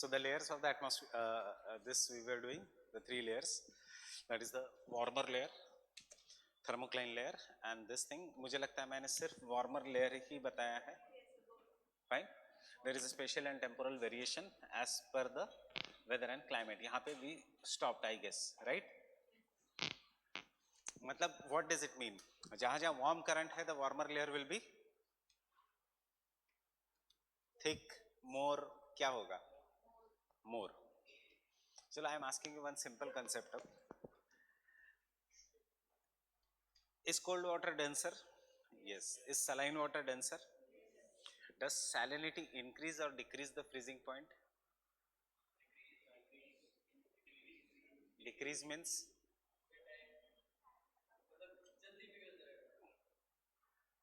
So the layers of the atmosphere, this we were doing the 3 layers. That is the warmer layer, thermocline layer, and this thing. मुझे लगता है मैंने सिर्फ warmer layer ही बताया है. Fine. There is a spatial and temporal variation as per the weather and climate. यहाँ पे we stopped, I guess, right? मतलब what does it mean? जहाँ जहाँ warm current है, the warmer layer will be thick, more, क्या होगा? More. So I am asking you one simple concept of, is cold water denser? Yes. Is saline water denser? Does salinity increase or decrease the freezing point? Decrease means?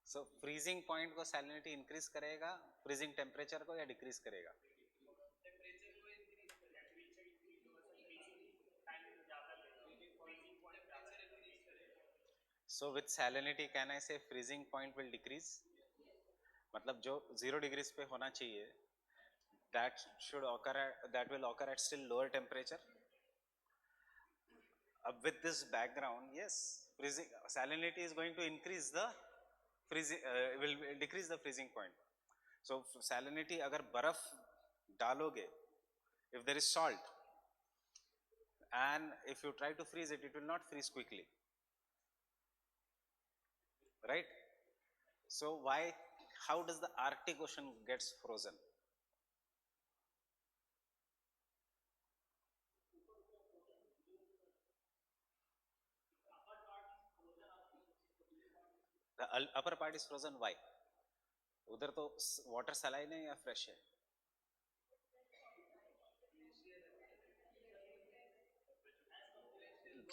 So freezing point को salinity increase करेगा, freezing temperature को या decrease करेगा? So with salinity can I say freezing point will decrease? मतलब जो 0 degrees पे होना चाहिए, that should occur at, that will occur at still lower temperature. With this background, yes, freezing salinity is going to increase the freezing, will decrease the freezing point. So salinity अगर बर्फ डालोगे, if there is salt and if you try to freeze it, it will not freeze quickly, right? So why, how does the Arctic Ocean gets frozen? The upper part is frozen. Why? उधर तो water saline है या fresh है?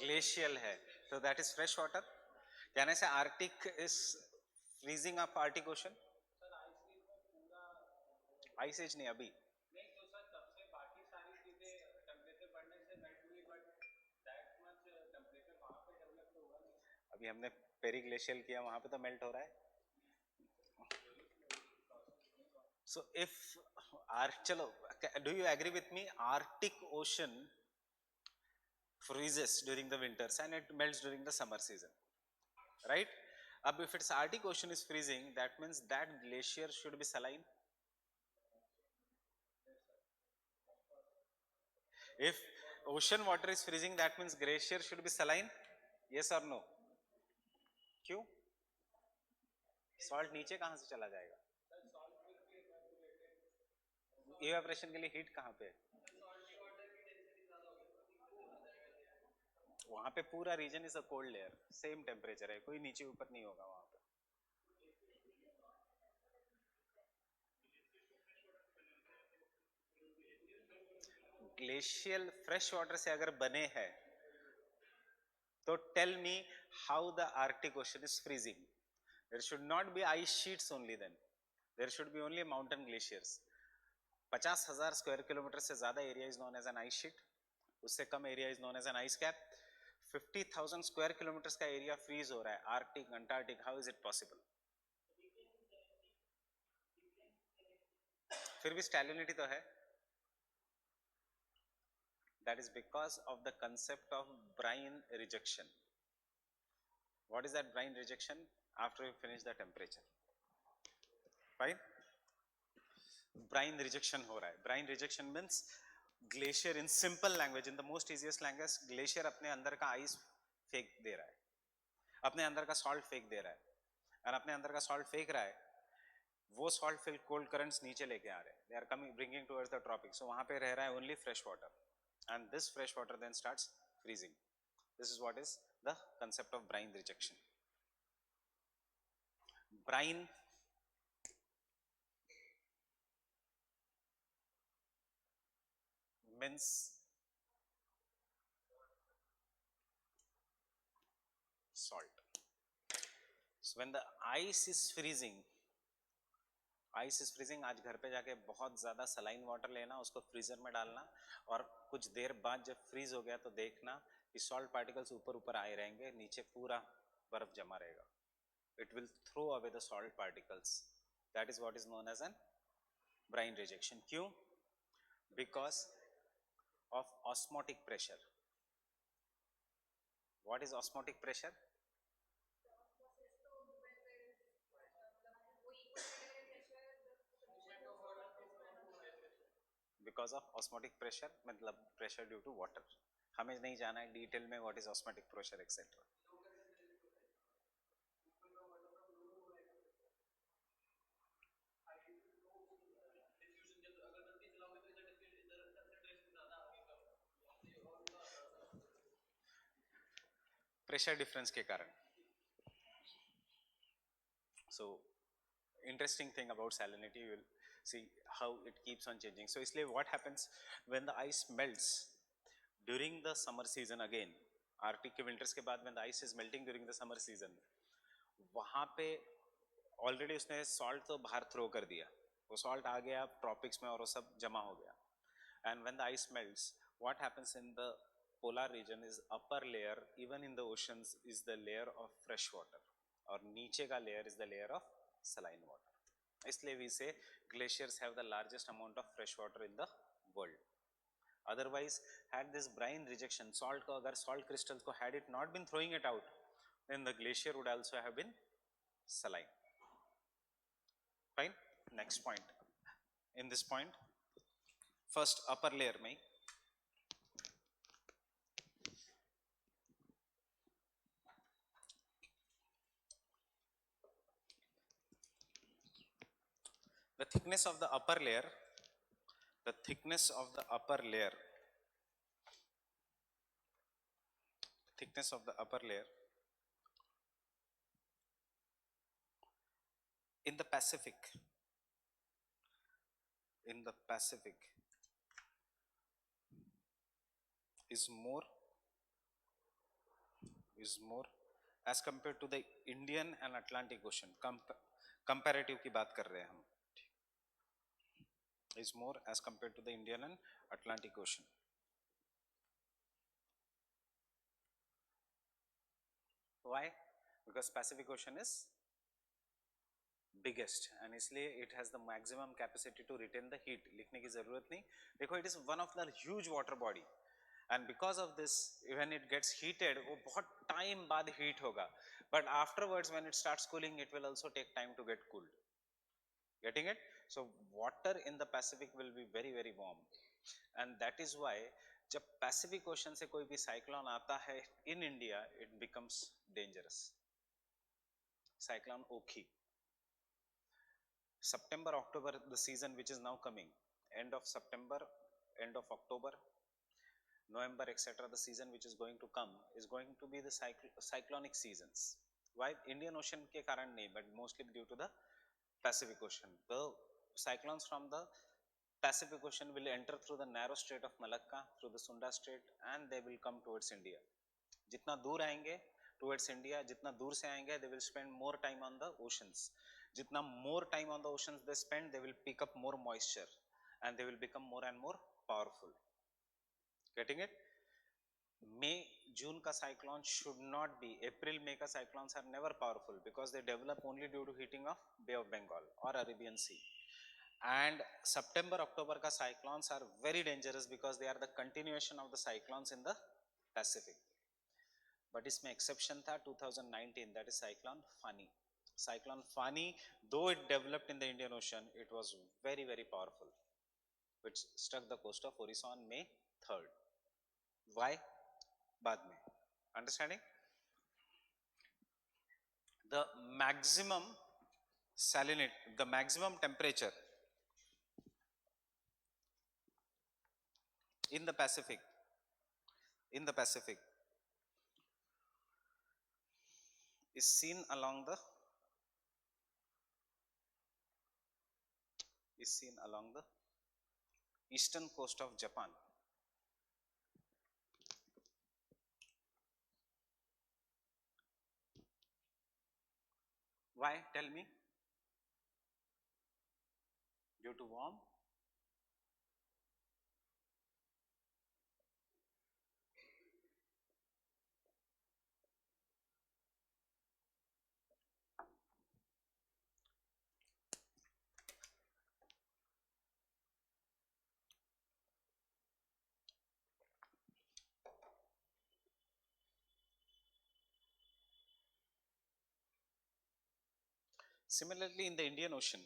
Glacial है, so that is fresh water. Can I say Arctic is freezing up Arctic Ocean? Ice age नहीं अभी. अभी हमने पेरीग्लेशियल किया, वहां पे तो मेल्ट हो रहा है. So if चलो, do you agree with me? Arctic Ocean freezes during the winters and it melts during the summer season, right? If it's Arctic Ocean is freezing, that means that glacier should be saline. If ocean water is freezing, that means glacier should be saline. Yes or no? क्यों? Salt नीचे कहां से चला जाएगा? Evaporation के लिए heat कहां पे है? वहां पे पूरा region is a cold layer, same temperature है, कोई नीचे ऊपर नहीं होगा वहां पे. ग्लेशियल फ्रेश वाटर से अगर बने हैं तो tell me how the Arctic ocean is freezing. There should not be ice sheets only, then there should be only mountain glaciers. 50,000 square kilometre से ज्यादा area is known as an ice sheet, उससे कम area is known as an ice cap. 50,000 square kilometre का area freeze हो रहा है, Arctic, Antarctic, how is it possible? फिर भी स्टैलिनिटी तो है. That is because of the concept of brine rejection. What is that brine rejection? After you finish the temperature, fine. Brine rejection हो रहा है. Brine rejection means glacier, in simple language, in the most easiest language, glacier अपने अंदर का ice फेंक दे रहा है, अपने अंदर का salt फेंक दे रहा है, और अपने अंदर का salt फेंक रहा है, वो salt filled cold currents नीचे लेके आ रहे हैं. They are coming, bringing towards the tropics. So वहाँ पे रह रहा है only fresh water, and this fresh water then starts freezing. This is what is the concept of brine rejection. Brine means salt. So when the ice is freezing, ice is freezing, आज घर पे जाके बहुत ज़्यादा saline water लेना, उसको freezer में डालना, और कुछ देर बाद जब फ्रीज हो गया तो देखना कि सॉल्ट पार्टिकल्स ऊपर ऊपर आए रहेंगे, नीचे पूरा बर्फ जमा रहेगा. It will throw away the salt particles. That is what is known as an brine rejection. क्यों? Because of osmotic pressure. What is osmotic pressure? Because of osmotic pressure, मतलब pressure due to water. हमें नहीं जाना है detail में what is osmotic pressure etc. Pressure difference के कारण. So interesting thing about salinity, you will see how it keeps on changing. So इसलिए what happens when the ice melts during the summer season again, Arctic के winters के बाद when the ice is melting during the summer season, वहाँ पे already उसने salt तो बाहर throw कर दिया, वो सॉल्ट आ गया ट्रॉपिक्स में और वो सब जमा हो गया. And when the ice melts, what happens in the polar region is upper layer even in the oceans is the layer of fresh water, और नीचे का layer is the layer of saline water. इसलिए we से glaciers have the largest amount of fresh water in the world. Otherwise, had this brine rejection, salt को अगर salt crystals को had it not been throwing it out, then the glacier would also have been saline. Fine. Next point. In this point, first upper layer में the thickness of the upper layer, the thickness of the upper layer, thickness of the upper layer in the Pacific, in the Pacific is more as compared to the Indian and Atlantic Ocean. Comparative की बात कर रहे हैं हम, is more as compared to the Indian and Atlantic Ocean. Why? Because Pacific Ocean is biggest and इसलिए it has the maximum capacity to retain the heat. लिखने की जरूरत नहीं. देखो, it is one of the huge water body and because of this when it gets heated वो बहुत time बाद heat होगा, but afterwards when it starts cooling it will also take time to get cooled. Getting it? So water in the Pacific will be very very warm and that is why जब Pacific Ocean से कोई भी cyclone आता है in India it becomes dangerous. Cyclone Oki. September, October, the season which is now coming, end of September, end of October, November, etc. The season which is going to come is going to be the cyclonic seasons. Why? Indian Ocean के कारण नहीं, but mostly due to the Pacific Ocean. The cyclones from the Pacific Ocean will enter through the narrow Strait of Malacca, through the Sunda Strait, and they will come towards India. जितना दूर आएंगे towards India, जितना दूर से आएंगे, they will spend more time on the oceans. जितना more time on the oceans they spend, they will pick up more moisture and they will become more and more powerful. Getting it? May, June का cyclone should not be, April, May का cyclones are never powerful because they develop only due to heating of Bay of Bengal or Arabian Sea. And September, October का cyclones are very dangerous because they are the continuation of the cyclones in the Pacific. But इसमें exception था 2019, that is cyclone Fani. Cyclone Fani, though it developed in the Indian Ocean, it was very very powerful, which struck the coast of Orissa on May 3rd. Why? बाद में. Understanding? The maximum salinity, the maximum temperature in the Pacific, is seen along the eastern coast of Japan. Why? Tell me. Due to warm. Similarly in the Indian Ocean,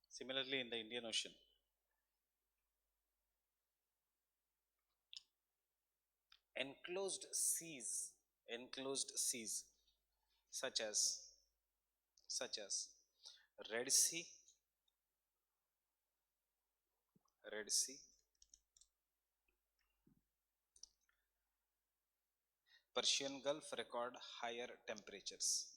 similarly in the Indian Ocean, enclosed seas, enclosed seas such as such as Red Sea, Red Sea, Persian Gulf record higher temperatures.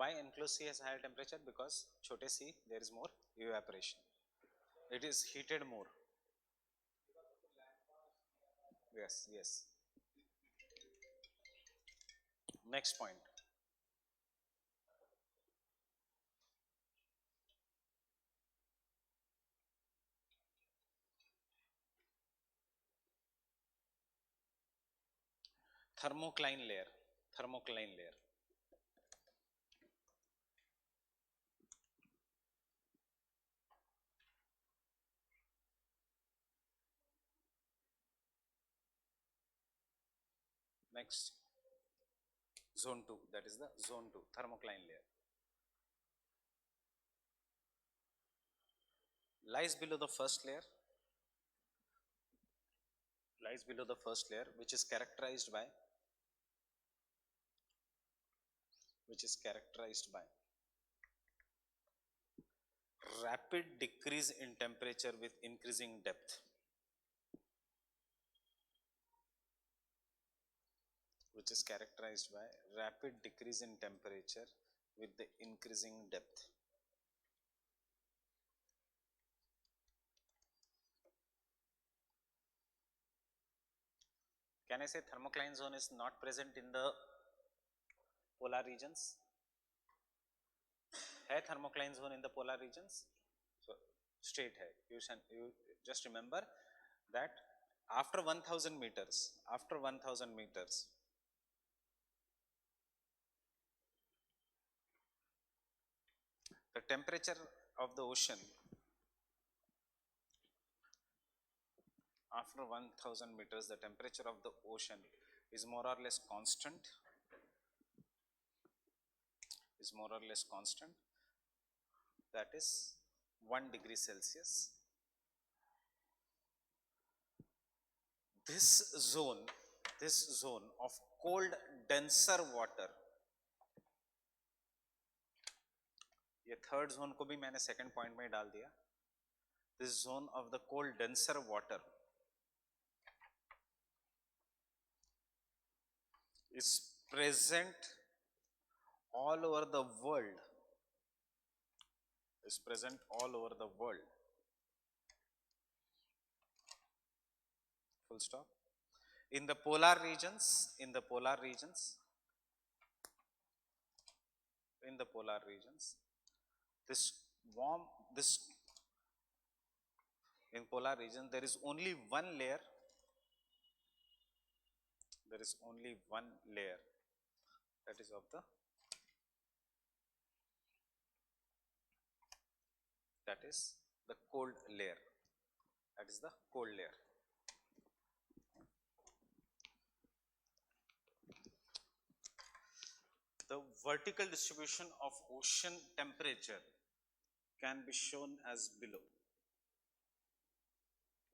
Why enclosed sea has higher temperature? Because chote sea there is more evaporation. It is heated more. Yes, yes. Next point. Thermocline layer. Thermocline layer. Next. Zone 2. That is the zone 2 thermocline layer. Lies below the first layer. Lies below the first layer, which is characterized by rapid decrease in temperature with increasing depth, which is characterized by rapid decrease in temperature with the increasing depth. Can I say thermocline zone is not present in the polar regions? है thermocline zone in the polar regions? So straight hai. You just remember that after 1000 meters, after 1000 meters, the temperature of the ocean after 1000 meters, the temperature of the ocean is more or less constant, is more or less constant, that is 1 degree Celsius. This zone, this zone of cold denser water, ये third zone को भी मैंने second point में डाल दिया. This zone of the cold denser water is present all over the world, is present all over the world, full stop. In the polar regions, in the polar regions, in the polar regions, this warm, this in polar region there is only one layer, there is only one layer, that is of the, that is the cold layer, that is the cold layer. The vertical distribution of ocean temperature can be shown as below.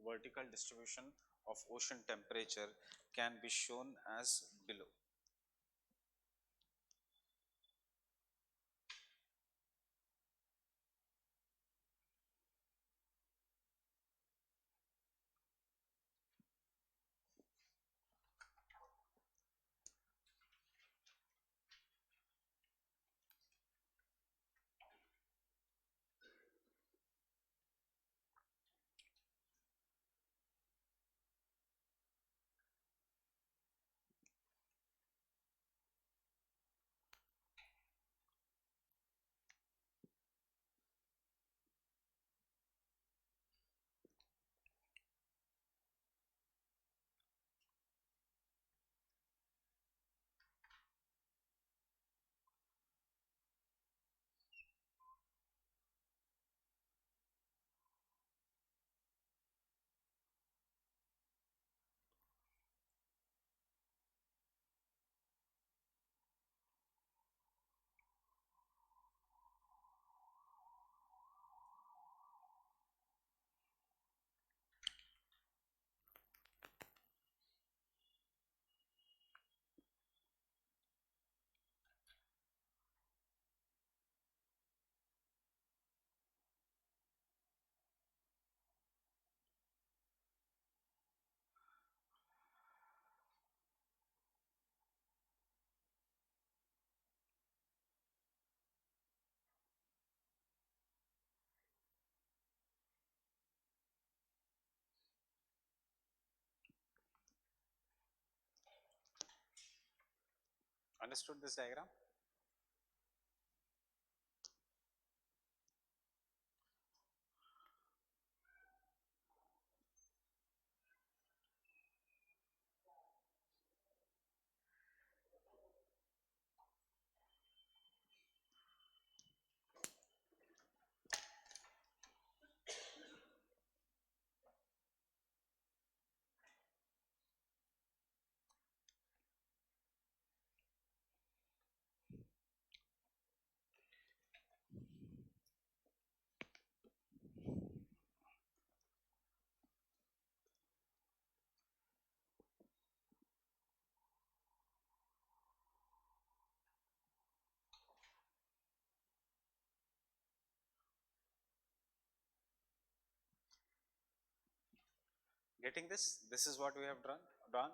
Vertical distribution of ocean temperature can be shown as below. Understood this diagram? Getting this? This is what we have done.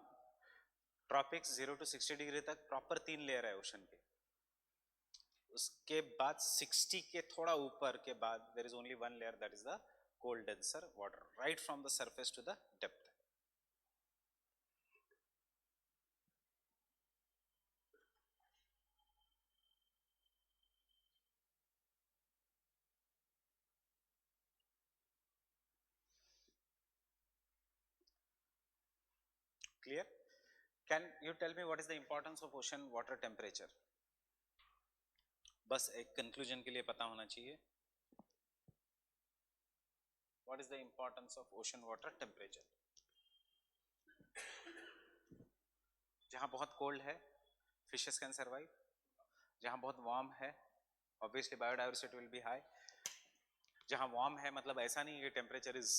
Tropics 0 to 60 degree तक proper 3 layer है ocean के. उसके बाद 60 के थोड़ा ऊपर के बाद there is only one layer, that is the cold denser water, right from the surface to the depth. Clear? Can you tell me what is the importance of ocean water temperature? बस एक conclusion के लिए पता होना चाहिए. What is the importance of ocean water temperature? जहां बहुत cold है फिशेस कैन सर्वाइव. जहां बहुत वार्म है obviously biodiversity will be high. जहां वार्म है मतलब ऐसा नहीं है temperature is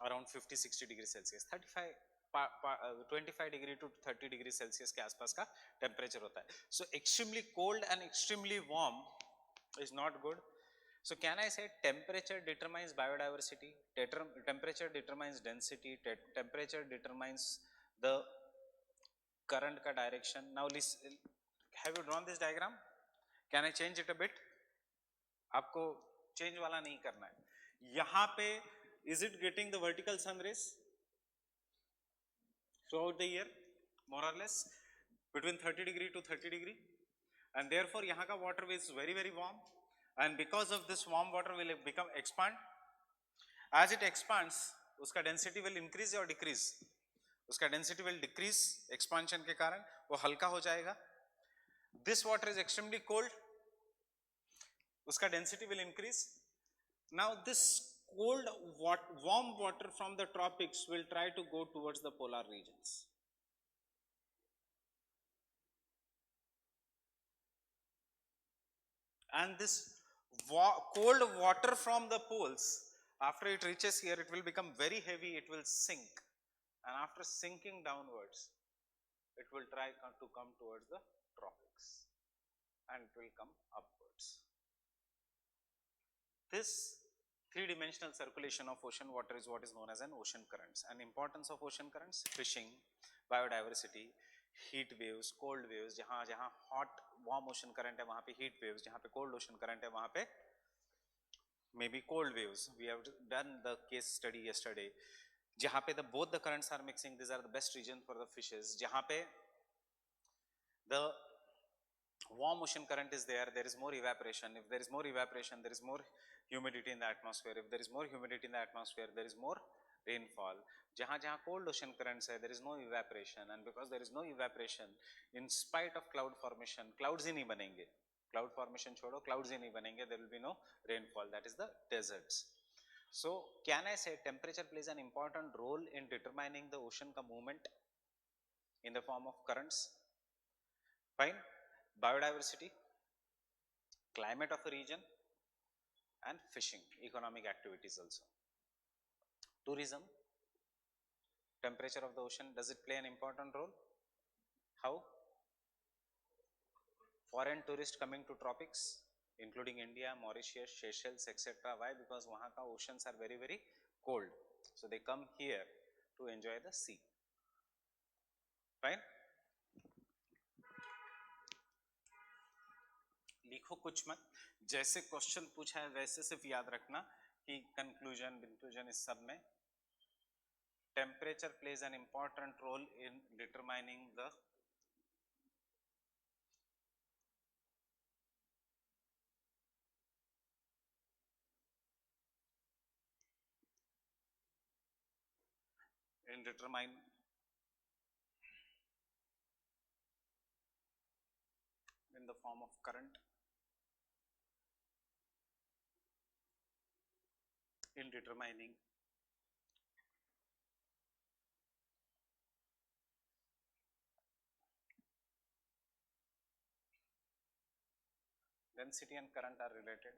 around 50-60 degree celsius, 25 degree to 30 degree celsius के आसपास का टेम्परेचर होता है. So extremely cold and extremely warm is not good. So can I say temperature determines biodiversity, temperature determines density, temperature determines the current ka direction. Now listen, have you drawn this diagram? Can I change it a bit? आपको change वाला नहीं करना है. यहाँ पे is it getting the vertical sun rays throughout the year more or less between 30 degree to 30 degree, and therefore यहाँ का water is very very warm. And because of this warm water will become expand. As it expands, उसका density will increase or decrease? उसका density will decrease expansion के कारण, वो हल्का हो जाएगा. This water is extremely cold, उसका density will increase. Now this cold warm water from the tropics will try to go towards the polar regions. And this cold water from the poles, after it reaches here, it will become very heavy, it will sink, and after sinking downwards, it will try to come towards the tropics, and it will come upwards. This three-dimensional circulation of ocean water is what is known as an ocean currents. And importance of ocean currents: fishing, biodiversity, heat waves, cold waves. जहाँ जहाँ hot warm ocean current है वहाँ पे heat waves, जहाँ पे cold ocean current है वहाँ पे maybe cold waves. We have done the case study yesterday. जहाँ पे both the currents are mixing, these are the best region for the fishes. जहाँ पे the warm ocean current is there, there is more evaporation. If there is more evaporation, there is more humidity in the atmosphere. If there is more humidity in the atmosphere, there is more rainfall. जहाँ जहाँ cold ocean currents है, there is no evaporation, and because there is no evaporation, in spite of cloud formation, clouds ही नहीं बनेंगे. Cloud formation छोड़ो, clouds ही नहीं बनेंगे. There will be no rainfall. That is the deserts. So can I say temperature plays an important role in determining the ocean ka movement in the form of currents? Fine. Biodiversity, climate of a region, and fishing, economic activities also. Tourism, temperature of the ocean, does it play an important role? How? Foreign tourists coming to tropics, including India, Mauritius, Seychelles, etc. Why? Because वहाँ का oceans are very very cold, so they come here to enjoy the sea. Fine. लिखो कुछ मत, जैसे question पूछा है वैसे सिर्फ याद रखना कि कंक्लूजन इस सब में temperature plays an important role in determining the will determine in the form of current in determining density and current are related.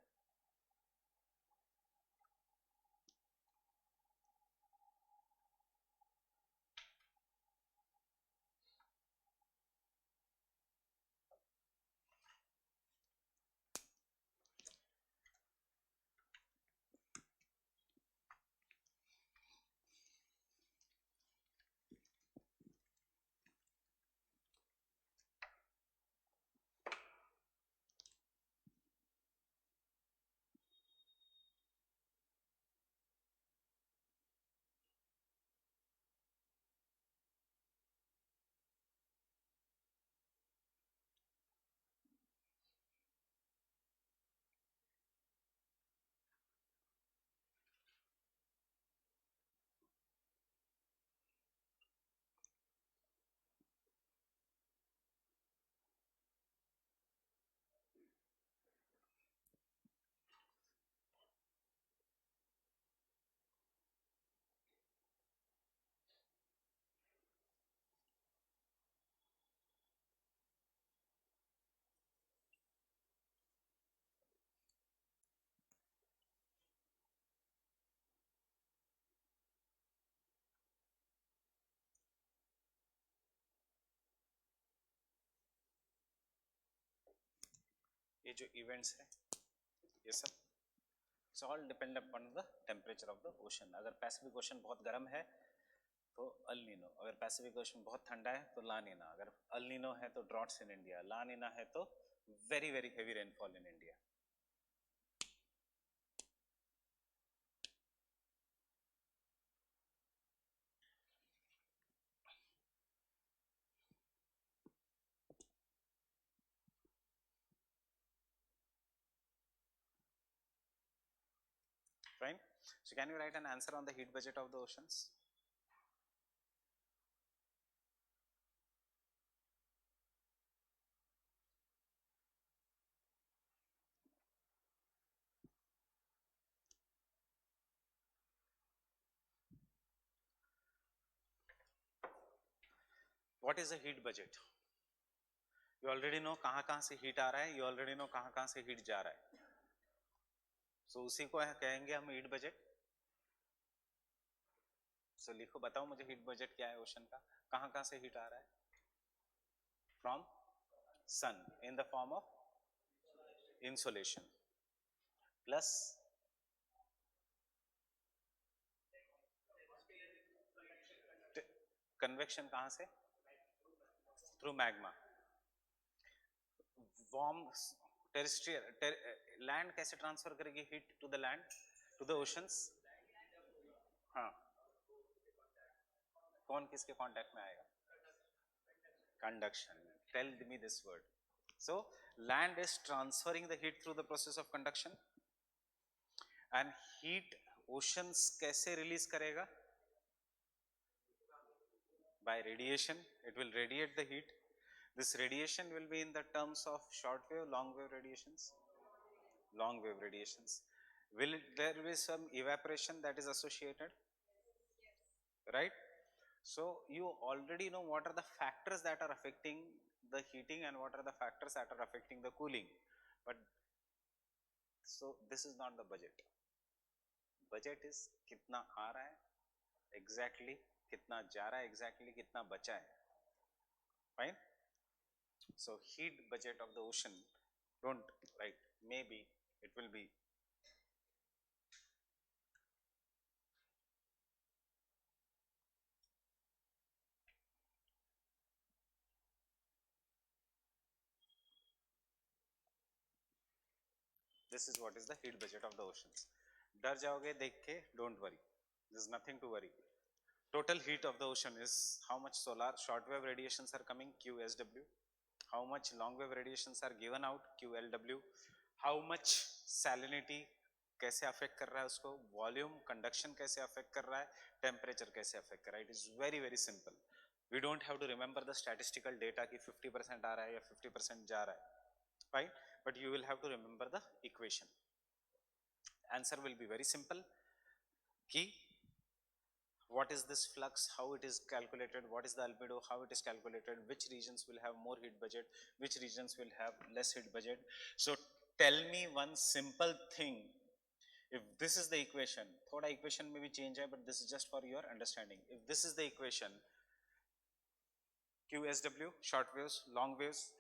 ये जो events है ये सब it's all depend upon the temperature of the ocean. अगर Pacific ocean बहुत गर्म है तो अल नीनो, अगर पैसिफिक ओशन बहुत ठंडा है तो ला नीना, अगर अल नीनो है तो ड्रॉट्स इन इंडिया, ला नीना है तो very very heavy rainfall in India. Fine. So can you write an answer on the heat budget of the oceans? What is the heat budget? You already know कहाँ से heat आ रहा है, you already know कहाँ से heat जा रहा है. So उसी को कहेंगे हम heat budget. So लिखो, बताओ मुझे heat budget क्या है ओशन का, कहाँ से heat आ रहा है? From sun in the form of insolation plus convection कहाँ से? Through magma. Warm terrestrial land कैसे ट्रांसफर करेगी heat to the land, to the oceans? हाँ, कौन किसके कांटेक्ट में आएगा? Conduction. Tell me this word. So land is transferring the heat through the process of conduction and heat oceans कैसे release करेगा? By radiation. It will radiate the heat. This radiation will be in the terms of short wave, long wave radiations. Long wave radiations. Will there be some evaporation that is associated? Right? So you already know what are the factors that are affecting the heating and what are the factors that are affecting the cooling. But so this is not the budget. Budget is कितना आ रहा है exactly, कितना जा रहा है exactly, कितना बचा है. Fine. So heat budget of the ocean, don't write maybe, it will be this is what is the heat budget of the oceans. डर जाओगे देख के, don't worry, there is nothing to worry. Total heat of the ocean is how much solar short wave radiations are coming, QSW, how much long wave radiations are given out, QLW, how much salinity कैसे affect कर रहा है उसको, volume conduction कैसे affect कर रहा है, temperature कैसे अफेक्ट कर रहा है. It is very very simple. We don't have to remember the statistical data कि 50% आ रहा है या 50% जा रहा है, right? But you will have to remember the equation. Answer will be very simple. Ki what is this flux, how it is calculated, what is the albedo, how it is calculated, which regions will have more heat budget, which regions will have less heat budget. So tell me one simple thing. If this is the equation, thoda equation may be change hai, but this is just for your understanding. If this is the equation, QSW, short waves, long waves,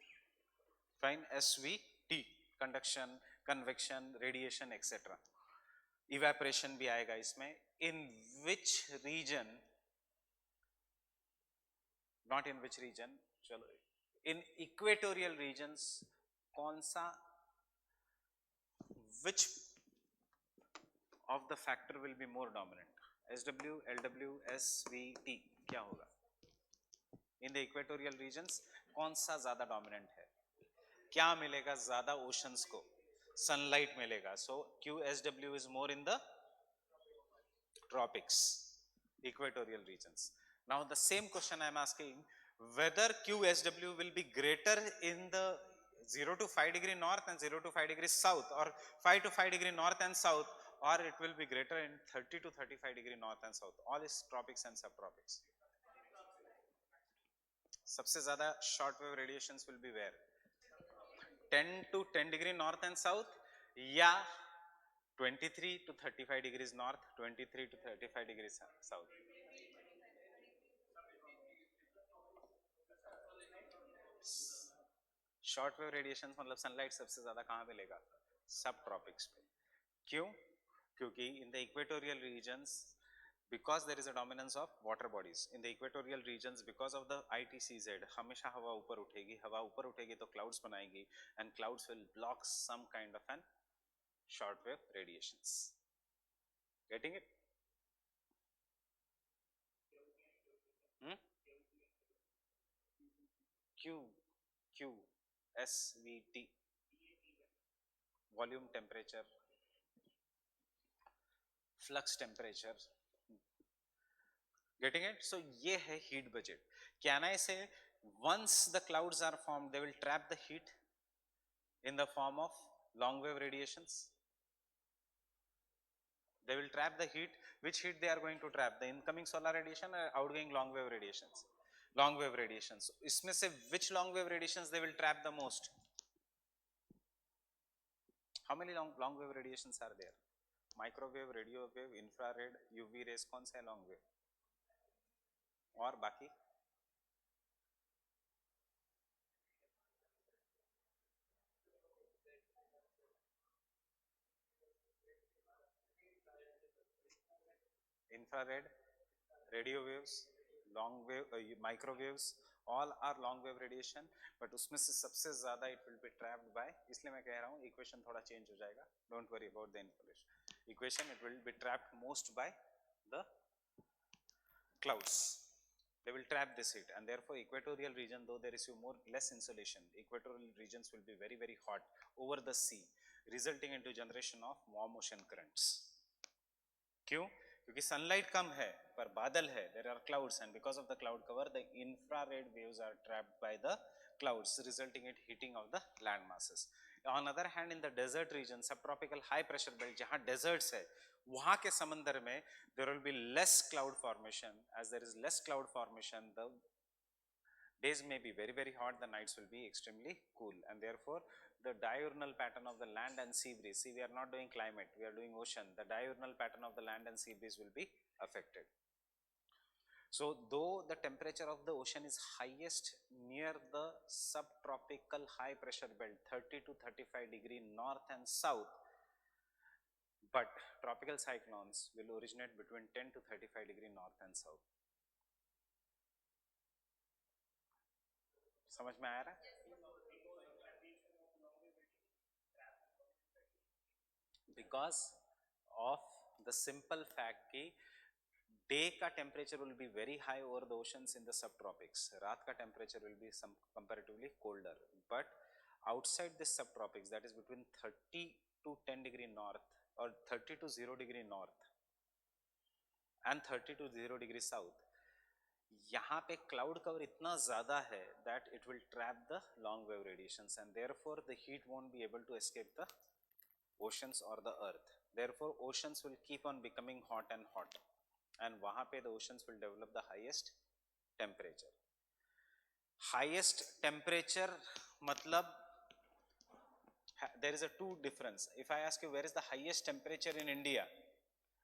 fine, SVT, conduction, convection, radiation, etc. Evaporation भी आएगा इसमें. In which region, not in which region, चलो, in equatorial regions कौन सा, which of the factor will be more dominant, SW, LW, SVT, क्या होगा? In the equatorial regions कौन सा ज्यादा dominant है? क्या मिलेगा ज्यादा oceans को? Sunlight मिलेगा. So QSW is more in the tropics, equatorial regions. Now the same question I am asking, whether QSW will be greater in the 0 to 5 degree north and 0 to 5 degrees south, or 5 to 5 degree north and south, or it will be greater in 30 to 35 degree north and south. All is tropics and subtropics. सबसे ज़्यादा short wave radiations will be where? 10 to 10 degree north and south, या 23 to 35 degrees north, 23 to 35 degrees south. Short wave radiation मतलब sunlight सबसे ज्यादा कहाँ मिलेगा? सब tropics पे. क्यों? क्योंकि in the equatorial regions, because there is a dominance of water bodies in the equatorial regions, because of the ITCZ, हमेशा हवा ऊपर उठेगी, हवा ऊपर उठेगी तो clouds बनाएगी, and clouds will block some kind of an short wave radiations. Getting it? Q, Q, SVT, volume temperature, flux temperature. Getting it? So ये है heat budget. Can I say once the clouds are formed, they will trap the heat in the form of long wave radiations? They will trap the heat. Which heat they are going to trap? The incoming solar radiation or outgoing long wave radiations? Long wave radiations. इसमें से which long wave radiations they will trap the most? How many long wave radiations are there? Microwave, radio wave, infrared, UV rays, कौन सा है long wave? और बाकी? Infrared, radio waves, long wave, microwaves, all are long wave radiation, but उसमें से सबसे ज़्यादा it will be trapped by, इसलिए मैं कह रहा हूँ equation थोड़ा change हो जाएगा. Don't worry about the equation. It will be trapped most by the clouds. They will trap this heat, and therefore equatorial region, though there is less insolation, equatorial regions will be very very hot over the sea, resulting into generation of warm ocean currents. क्यों? क्योंकि sunlight कम है पर बादल है, there are clouds, and because of the cloud cover the infrared waves are trapped by the clouds, resulting in heating of the land masses. On other hand, in the desert region, subtropical high pressure belt जहाँ deserts है, वहाँ के समंदर में there will be less cloud formation. As there is less cloud formation, the days may be very very hot, the nights will be extremely cool, and therefore the diurnal pattern of the land and sea breeze, see we are not doing climate, we are doing ocean, the diurnal pattern of the land and sea breeze will be affected. So though the temperature of the ocean is highest near the subtropical high pressure belt, 30 to 35 degree north and south, but tropical cyclones will originate between 10 to 35 degree north and south. समझ में आ रहा है? Because of the simple fact कि day का temperature will be very high over the oceans in the subtropics, रात का temperature will be some comparatively colder, but outside this subtropics, that is between 30 to 10 degree north और 30 to 0 degree north and 30 to 0 degree south, यहाँ पे cloud cover इतना ज्यादा है that it will trap the long wave radiations and therefore the heat won't be able to escape the oceans or the earth. Therefore oceans will keep on becoming hot and hot and वहाँ पे the oceans will develop the highest temperature. Highest temperature मतलब there is a two difference. If I ask you where is the highest temperature in India,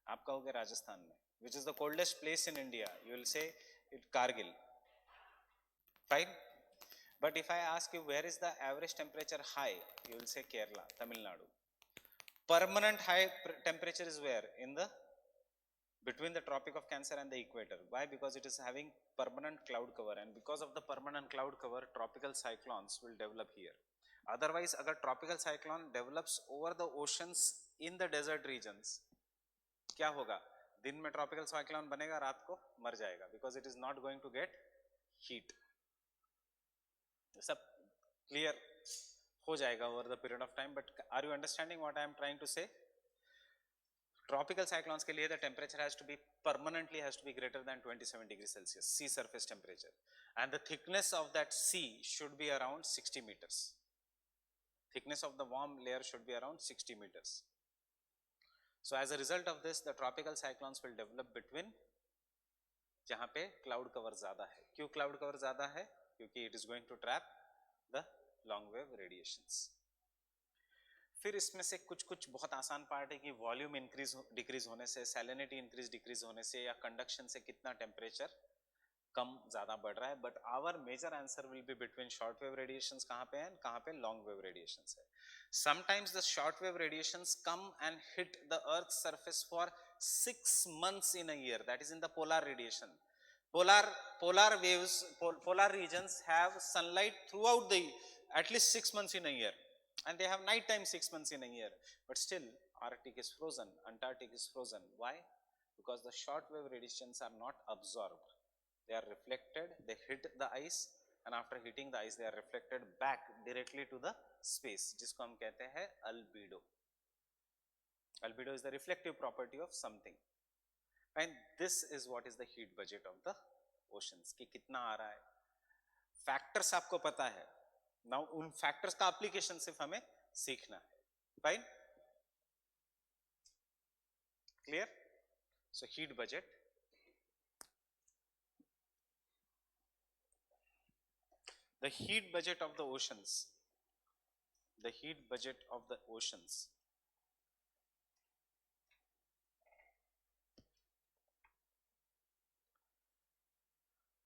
आप कहोगे राजस्थान में. Which is the coldest place in India? You will say it Kargil. Fine. But if I ask you where is the average temperature high, you will say Kerala, Tamil Nadu. Permanent high temperature is where? In the between the Tropic of Cancer and the equator. Why? Because it is having permanent cloud cover, and because of the permanent cloud cover, tropical cyclones will develop here. Otherwise, अगर tropical cyclone develops over the oceans in the desert regions, क्या होगा? दिन में tropical cyclone बनेगा, रात को मर जाएगा, because it is not going to get heat. सब क्लियर हो जाएगा over the period of time. But are you understanding what I am trying to say? Tropical cyclones के लिए the temperature has to be permanently has to be greater than 27 degree Celsius sea surface temperature, and the thickness of that sea should be around 60 meters. Thickness of the warm layer should be around 60 meters. So as a result of this, the tropical cyclones will develop between जहाँ पे cloud cover ज़्यादा है. क्यों cloud cover ज़्यादा है? क्योंकि it is going to trap the long wave radiations. फिर इसमें से कुछ बहुत आसान पार्ट है कि वॉल्यूम इंक्रीज डिक्रीज होने से, सैलिनिटी इंक्रीज डिक्रीज होने से, या कंडक्शन से कितना टेम्परेचर कम ज्यादा बढ़ रहा है. But our major answer will be between short wave radiations कहाँ पे हैं, कहाँ पे लॉन्ग वेव रेडिएशंस है. Sometimes the short wave radiations come and hit the earth surface for 6 months in a year. That is in the polar radiation. Polar waves, polar regions have sunlight throughout the at least 6 months in a year, and they have night time 6 months in a year. But still, Arctic is frozen, Antarctic is frozen. Why? Because the short wave radiations are not absorbed. They are reflected, they hit the ice, and after hitting the ice they are reflected back directly to the space, जिसको हम कहते हैं albedo. Albedo is the reflective property of something, and this is what is the heat budget of the oceans, कि कितना आ रहा है. Factors आपको पता है. नाउ उन फैक्टर्स का एप्लीकेशन सिर्फ हमें सीखना है. Fine, clear? So heat budget, the heat budget of the oceans, the heat budget of the oceans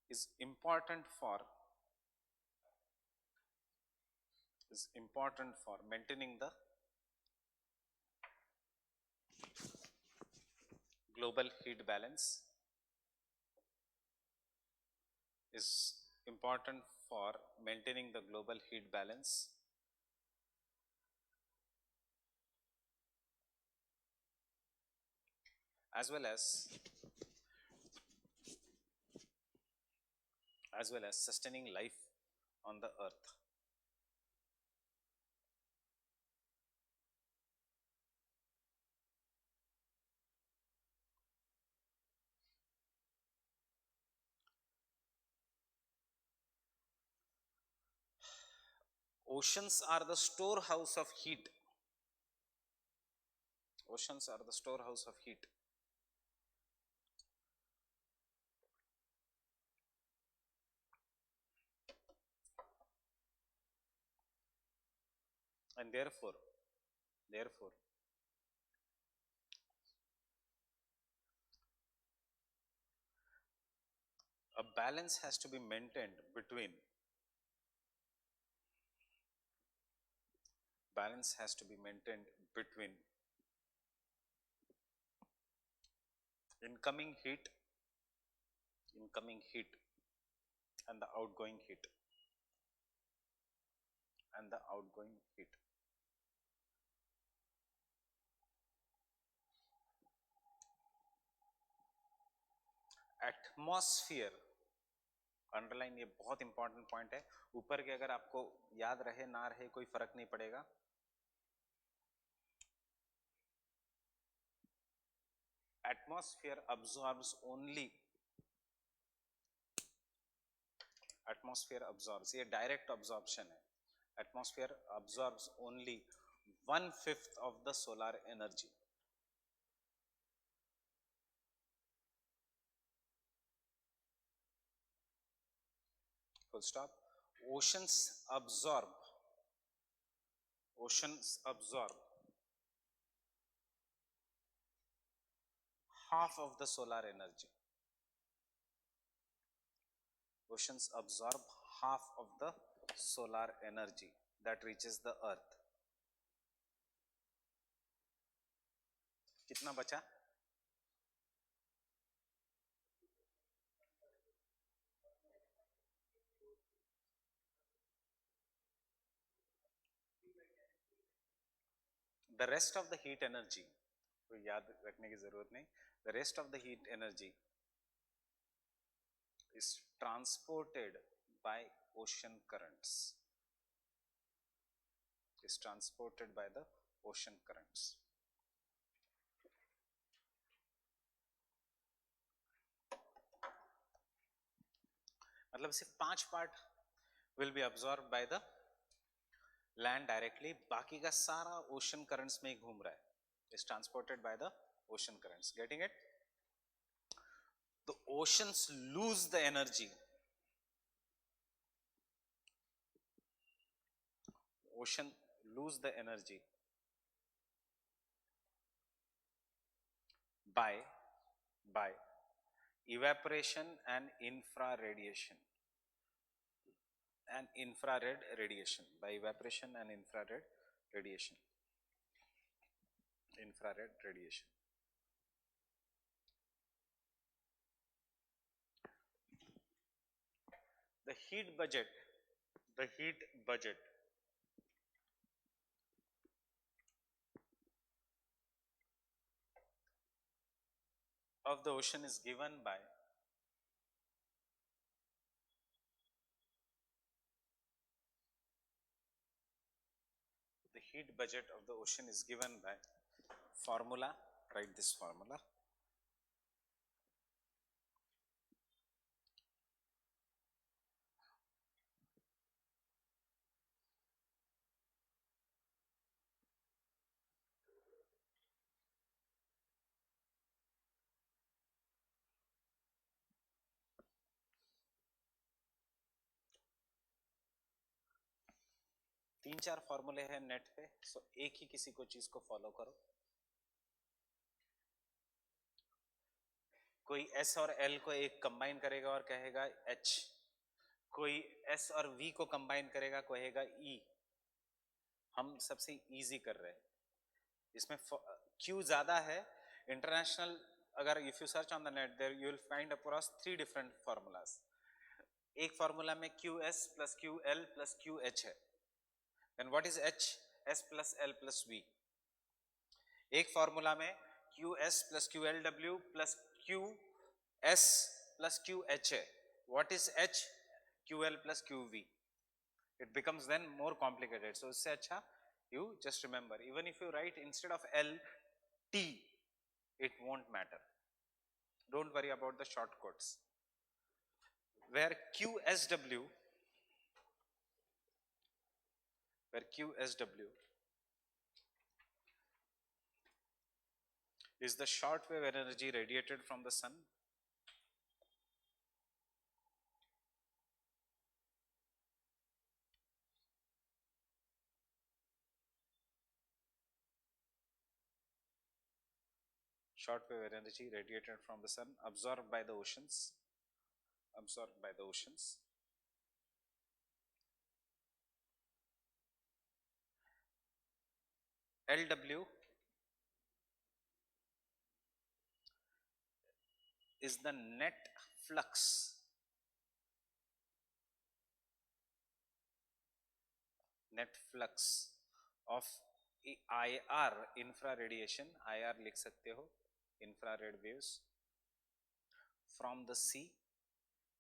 is important for maintaining the global heat balance, is important for maintaining the global heat balance, as well as sustaining life on the earth. Oceans are the storehouse of heat. Oceans are the storehouse of heat. And therefore, a balance has to be maintained between incoming heat and the outgoing heat atmosphere. Underline, ये बहुत important point है. ऊपर के अगर आपको याद रहे ना रहे कोई फर्क नहीं पड़ेगा. atmosphere absorbs only, atmosphere absorbs, ये direct absorption है, atmosphere absorbs only 1/5 of the solar energy. Full stop. Oceans absorb, oceans absorb half of the solar energy. Oceans absorb half of the solar energy that reaches the earth. कितना बचा? The rest of the heat energy, तो याद रखने की जरूरत नहीं, the rest of the heat energy is transported by ocean currents, is transported by the ocean currents. मतलब सिर्फ 5 part will be absorbed by the land directly, बाकी का सारा ocean currents में ही घूम रहा है, is transported by the ocean currents. Getting it? The oceans lose the energy, ocean lose the energy by evaporation and infraradiation, and infrared radiation, by evaporation and infrared radiation, infrared radiation. The heat budget, the heat budget of the ocean is given by the heat budget of the ocean is given by formula, write this formula, तीन चार फॉर्मूले हैं net पे, सो एक ही किसी को चीज को फॉलो करो. कोई S और L को एक कंबाइन करेगा और कहेगा H, कोई S और V को कंबाइन करेगा कहेगा E. हम सबसे इजी कर रहे हैं, इसमें Q ज्यादा है. इंटरनेशनल अगर if you search on the net there you will find across 3 different formulas. एक फार्मूला में QS plus QL plus QH है. Then what is H? S plus L plus V. एक फॉर्मूला में QS plus QLW plus QS plus QH है. What is H? QL plus QV. It becomes then more complicated. So इससे अच्छा you just remember, even if you write instead of L T, it won't matter. Don't worry about the shortcuts. Where QSW is the short wave energy radiated from the sun absorbed by the oceans, LW is the net flux of IR, infraradiation, IR लिख सकते हो, infrared waves from the sea.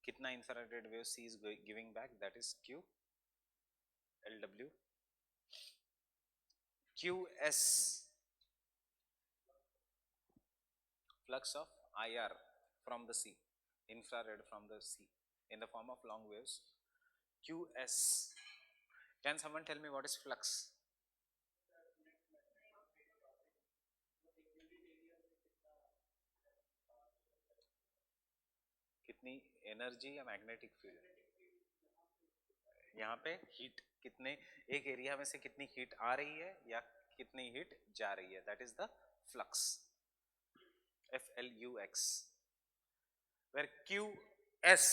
कितना infrared wave sea is giving back, that is Q. LW. QS flux of IR from the sea, infrared from the sea, in the form of long waves, QS. Can someone tell me what is flux? कितनी energy या magnetic field? यहाँ पे heat कितने, एक area में से कितनी heat आ रही है या कितनी हीट जा रही है, that is the flux, FLUX, where QS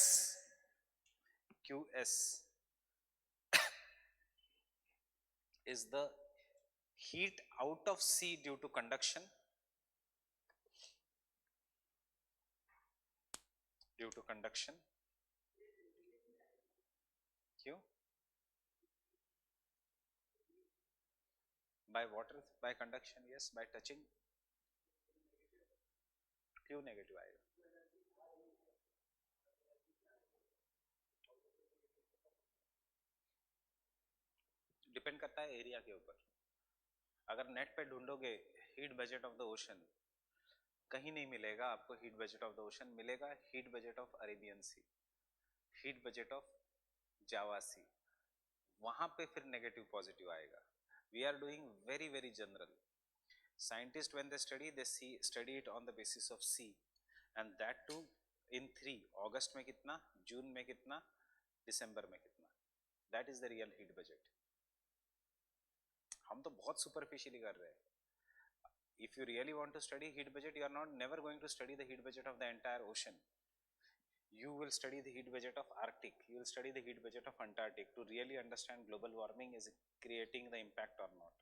is the heat out of C due to conduction, Q by water, by conduction, yes, by touching, Q negative आएगा. डिपेंड करता है एरिया के ऊपर. अगर नेट पे ढूंढोगे heat budget of the ocean, कहीं नहीं मिलेगा आपको heat budget of the ocean, मिलेगा heat budget of Arabian sea, heat budget of Java sea, वहां पे फिर नेगेटिव पॉजिटिव आएगा. We are doing very very general. Scientists when they study it on the basis of C, and that too in 3 अगस्त में कितना, जून में कितना, दिसंबर में कितना. That is the real heat budget. हम तो बहुत superficially कर रहे हैं. If you really want to study heat budget, you are not never going to study the heat budget of the entire ocean. You will study the heat budget of Arctic, you will study the heat budget of Antarctic to really understand global warming is creating the impact or not.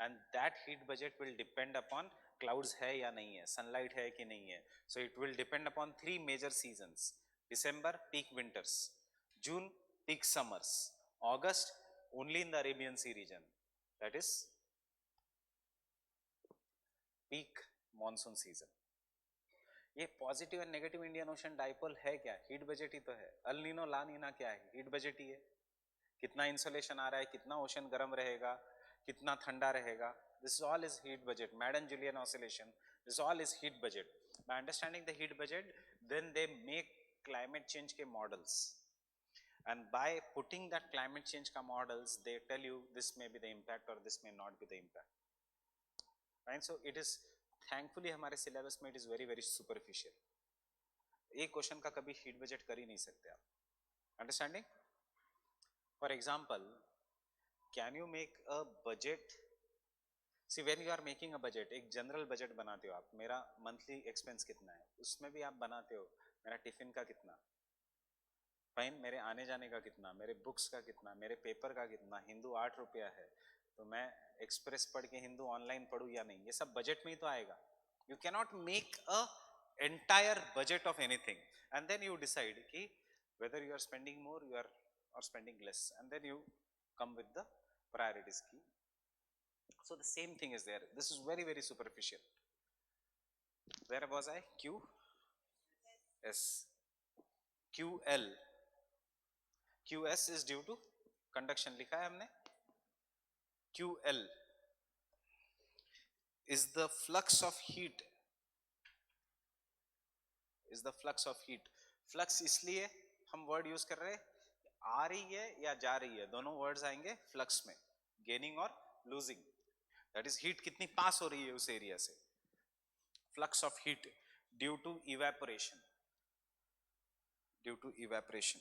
And that heat budget will depend upon clouds है या नहीं है, sunlight है कि नहीं है. So it will depend upon 3 major seasons. December peak winters, June peak summers, August only in the Arabian Sea region, that is peak monsoon season. ये positive and negative Indian ocean dipole है क्या? Heat budget ही तो है. El Nino ला नीना क्या है? Heat budget ही है. कितना insolation आ रहा है, कितना ओशन गर्म रहेगा, कितना ठंडा रहेगा, this all is heat budget. Madden-Julian oscillation, this all is heat budget. By understanding the heat budget, then they make climate change के models, and by putting that climate change का models, they tell you this may be the impact or this may not be the impact. Right? So it is thankfully हमारे syllabus में it is very very superficial. एक question का कभी heat budget कर ही नहीं सकते आप. Understanding? For example, can you make a budget? See, when you are making a budget, एक जनरल बजट बनाते हो आप, मेरा मंथली एक्सपेंस कितना है, उसमें भी आप बनाते हो मेरा टिफिन का कितना, फाइन, मेरे आने जाने का कितना, मेरे बुक्स का कितना, मेरे पेपर का कितना, हिंदू 8 रुपया है तो मैं एक्सप्रेस पढ़ के हिंदू ऑनलाइन पढ़ूँ या नहीं, ये सब बजट में ही तो आएगा. You cannot make a entire budget of anything and then you decide कि whether you are spending more, you are or spending less, and then you come with the priorities key. So the same thing is there. This is very very superficial. Where was I? Q S. QL. QS is due to conduction लिखा है हमने. QL is the flux of heat. Is the flux of heat. Flux इसलिए हम word use कर रहे हैं, आ रही है या जा रही है, दोनों वर्ड्स आएंगे फ्लक्स में, गेनिंग और लूजिंग. दैट इज हीट कितनी पास हो रही है उस एरिया से. Flux of heat due to evaporation, due to evaporation.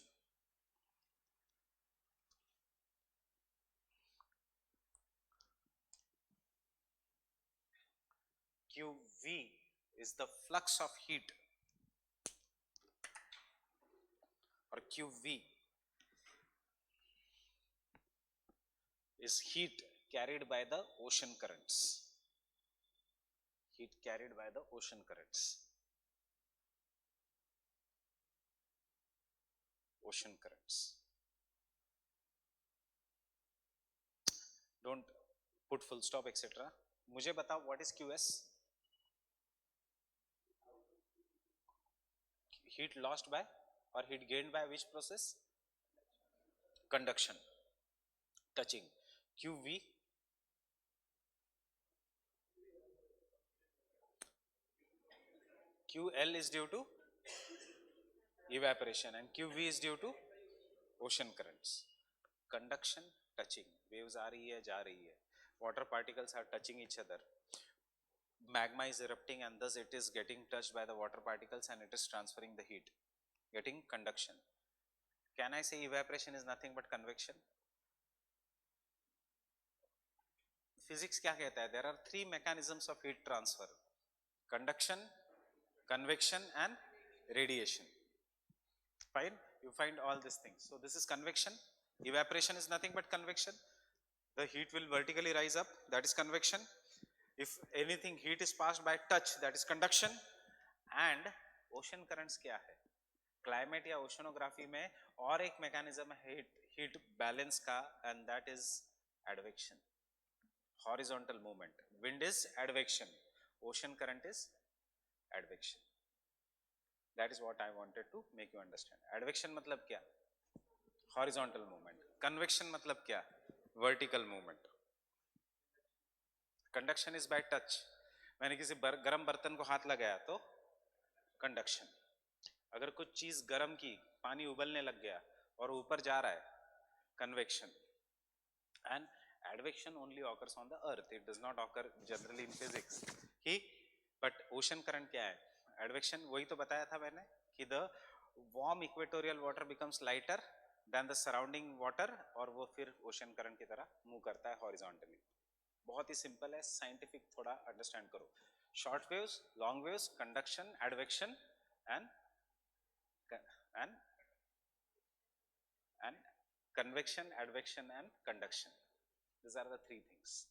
QV is the flux of heat, or QV is heat carried by the ocean currents. Heat carried by the ocean currents. Ocean currents. Don't put full stop etc. मुझे बताओ what is QS? Heat lost by or heat gained by which process? Conduction, touching. QV QL is due to evaporation and QV is due to ocean currents. Conduction, touching, waves aa rahi hai, ja rahi hai, water particles are touching each other, magma is erupting and thus it is getting touched by the water particles and it is transferring the heat, getting conduction. Can I say evaporation is nothing but convection? Physics क्या कहता है? There are three mechanisms of heat transfer: conduction, convection and radiation. Fine, you find all these things. So this is convection. Evaporation is nothing but convection. The heat will vertically rise up, that is convection. If anything heat is passed by touch, that is conduction. And ocean currents क्या है? Climate या oceanography में और एक mechanism है heat balance का, and that is advection, horizontal movement. Wind is advection, ocean current is advection. That is what I wanted to make you understand. Advection मतलब क्या? Horizontal movement. Convection मतलब क्या? Vertical movement. Conduction is by touch. मैंने किसी गरम बर्तन को हाथ लगाया तो conduction. अगर कुछ चीज गर्म की, पानी उबलने लग गया और ऊपर जा रहा है, convection. And advection only occurs on the earth. It does not occur generally in physics. But ocean current क्या है? Advection वही तो बताया था मैंने कि the warm equatorial water becomes lighter than the surrounding water और वो फिर ocean current की तरह move करता है horizontally. बहुत ही simple है, scientific थोड़ा understand करो. Short waves, long waves, conduction, advection and convection, advection and conduction. These are the three things.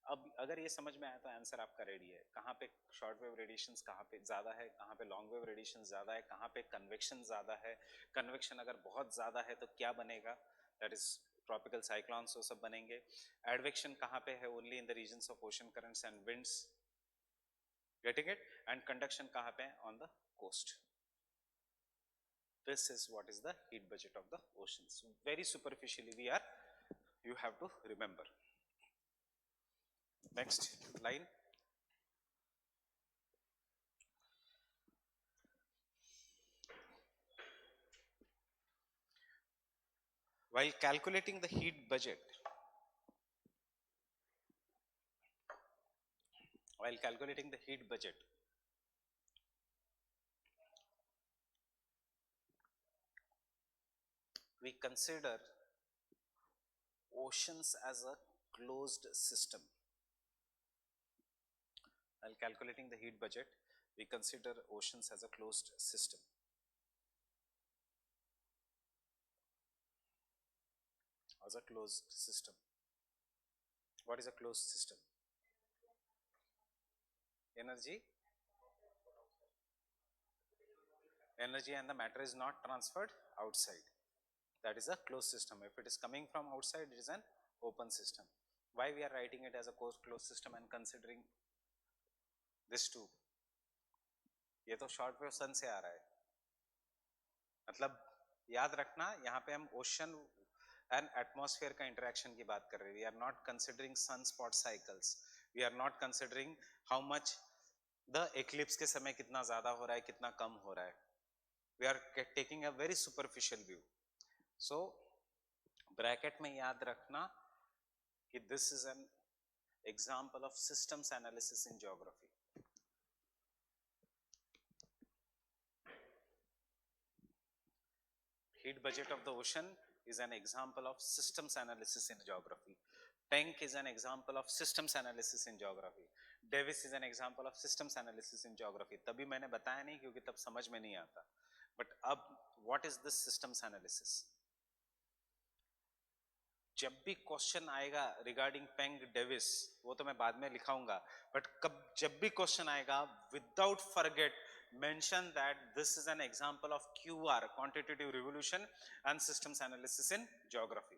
अब अगर ये समझ में आया तो आंसर आपका रेडी है. कहाँ पे शॉर्ट वेव रेडिएशंस कहाँ पे ज़्यादा है, कहाँ पे लॉन्ग वेव रेडिएशन ज़्यादा है, कहाँ पे कन्वेक्शन ज़्यादा है. कन्वेक्शन अगर बहुत ज़्यादा है तो क्या बनेगा? दैट इज ट्रॉपिकल साइक्लोन्स, वो सब बनेंगे. एडवेक्शन कहाँ पे है? Only in the regions of ocean currents and winds. Getting it? And conduction कहाँ पे? On the coast. This is what is the heat budget of the oceans. Very superficially you have to remember. Next line. While calculating the heat budget, we consider oceans as a closed system. While calculating the heat budget, we consider oceans as a closed system. As a closed system. What is a closed system? Energy and the matter is not transferred outside. That is a closed system. If it is coming from outside, it is an open system. Why we are writing it as a closed system and considering this too? ये तो short wave सन से आ रहा है. मतलब याद रखना, यहाँ पे हम ओशन एंड एटमॉस्फेयर का इंटरेक्शन की बात कर रहे हैं. We are not considering sun spot cycles. We are not considering how much the eclipse के समय कितना ज्यादा हो रहा है, कितना कम हो रहा है. We are taking a very superficial view. So bracket में याद रखना कि this is an example of systems analysis in geography. Heat budget of the ocean is an example of systems analysis in geography. Tank is an example of systems analysis in geography. Davis is an example of systems analysis in geography. तभी मैंने बताया नहीं क्योंकि तब समझ में नहीं आता. But अब what is this systems analysis? जब भी क्वेश्चन आएगा रिगार्डिंग पेंग डेविस, वो तो मैं बाद में लिखाऊंगा, बट जब भी क्वेश्चन आएगा, without forget mention that this is an example of QR, quantitative revolution and systems analysis in geography.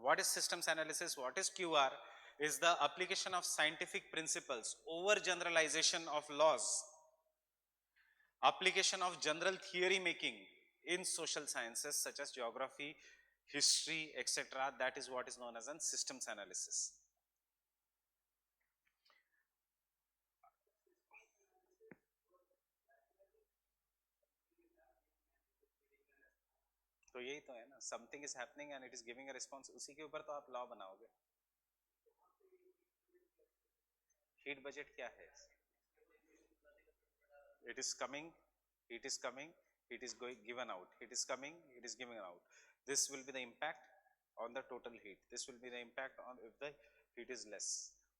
What is systems analysis? What is QR? Is the application of scientific principles over generalization of laws, application of general theory making in social sciences such as geography, history, etc. That is what is known as an systems analysis. तो यही तो है ना, something is happening and it is giving a response, उसी के ऊपर तो आप लॉ बनाओगे। हीट बजट क्या है? It is coming, heat is coming, heat is going given out, heat is coming, it is given out. This will be the impact on the total heat. This will be the impact on if the heat is less.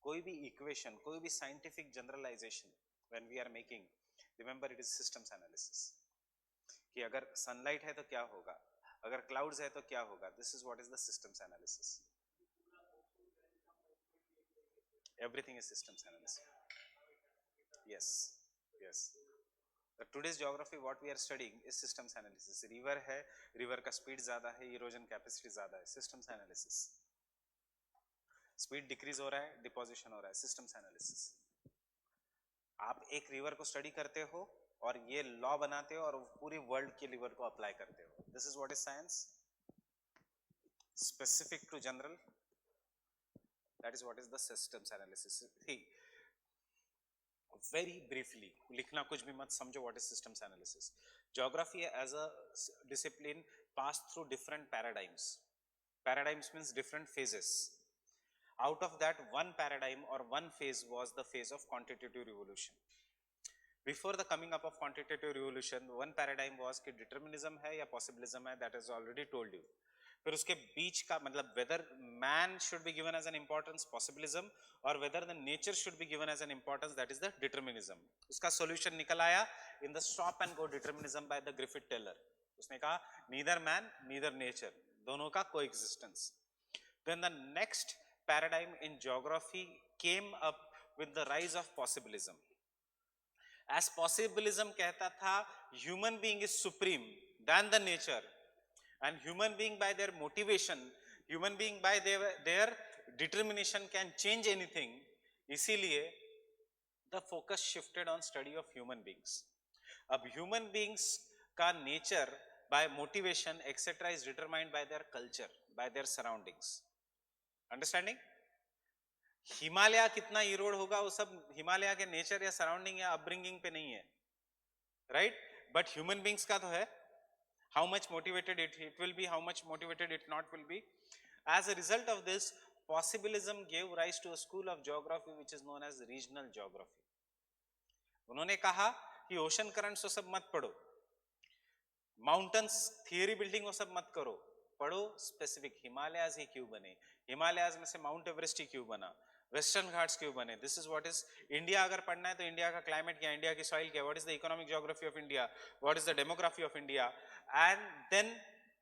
कोई भी equation, कोई भी scientific generalization when we are making, remember it is systems analysis. कि अगर sunlight है तो क्या होगा, अगर clouds है तो क्या होगा. This is what is the systems analysis. Everything is systems analysis. Yes, yes. Today's geography what we are studying is systems analysis. River है, river का speed ज़्यादा है, erosion capacity ज़्यादा है, systems analysis. Speed decrease हो रहा है, deposition हो रहा है, systems analysis. आप एक river को study करते हो और ये law बनाते हो और पूरी world के river को apply करते हो. This is what is science. Specific to general. That is what is the systems analysis. See, very briefly, लिखना कुछ भी मत समझो what is systems analysis. Geography as a discipline passed through different paradigms. Paradigms means different phases. Out of that, one paradigm or one phase was the phase of quantitative revolution. Before the coming up of quantitative revolution, one paradigm was कि determinism है या possibilism है, that is already told you. फिर उसके बीच का मतलब whether man should be given as an importance possibilism or whether the nature should be given as an importance, that is the determinism. उसका solution निकल आया in the stop and go determinism by the Griffith Taylor. उसने कहा neither man neither nature, दोनों का coexistence. Then the next paradigm in geography came up with the rise of possibilism. As possibilism कहता था human being is supreme than the nature, and human being by their motivation, human being by their determination can change anything. इसीलिए the focus shifted on study of human beings. अब human beings का nature by motivation etc is determined by their culture, by their surroundings. Understanding? Himalaya कितना इरोड होगा वो सब हिमालय के nature या surrounding या अपब्रिंगिंग पे नहीं है, राइट? बट ह्यूमन बींग्स का तो है. How much motivated it will be, how much motivated it not will be. As a result of this, possibilism gave rise to a school of geography which is known as regional geography. उन्होंने कहा कि ocean currents तो सब मत पढ़ो, mountains theory building वो सब मत करो, पढ़ो स्पेसिफिक हिमालयाज ही क्यों बने, हिमालयाज में से माउंट एवरेस्ट ही क्यों बना, वेस्टर्न घाट्स क्यों बने. This is what is India. अगर पढ़ना है तो इंडिया का क्लाइमेट क्या, इंडिया की सॉइल क्या, what is the economic geography of India, what is the demography of India, and then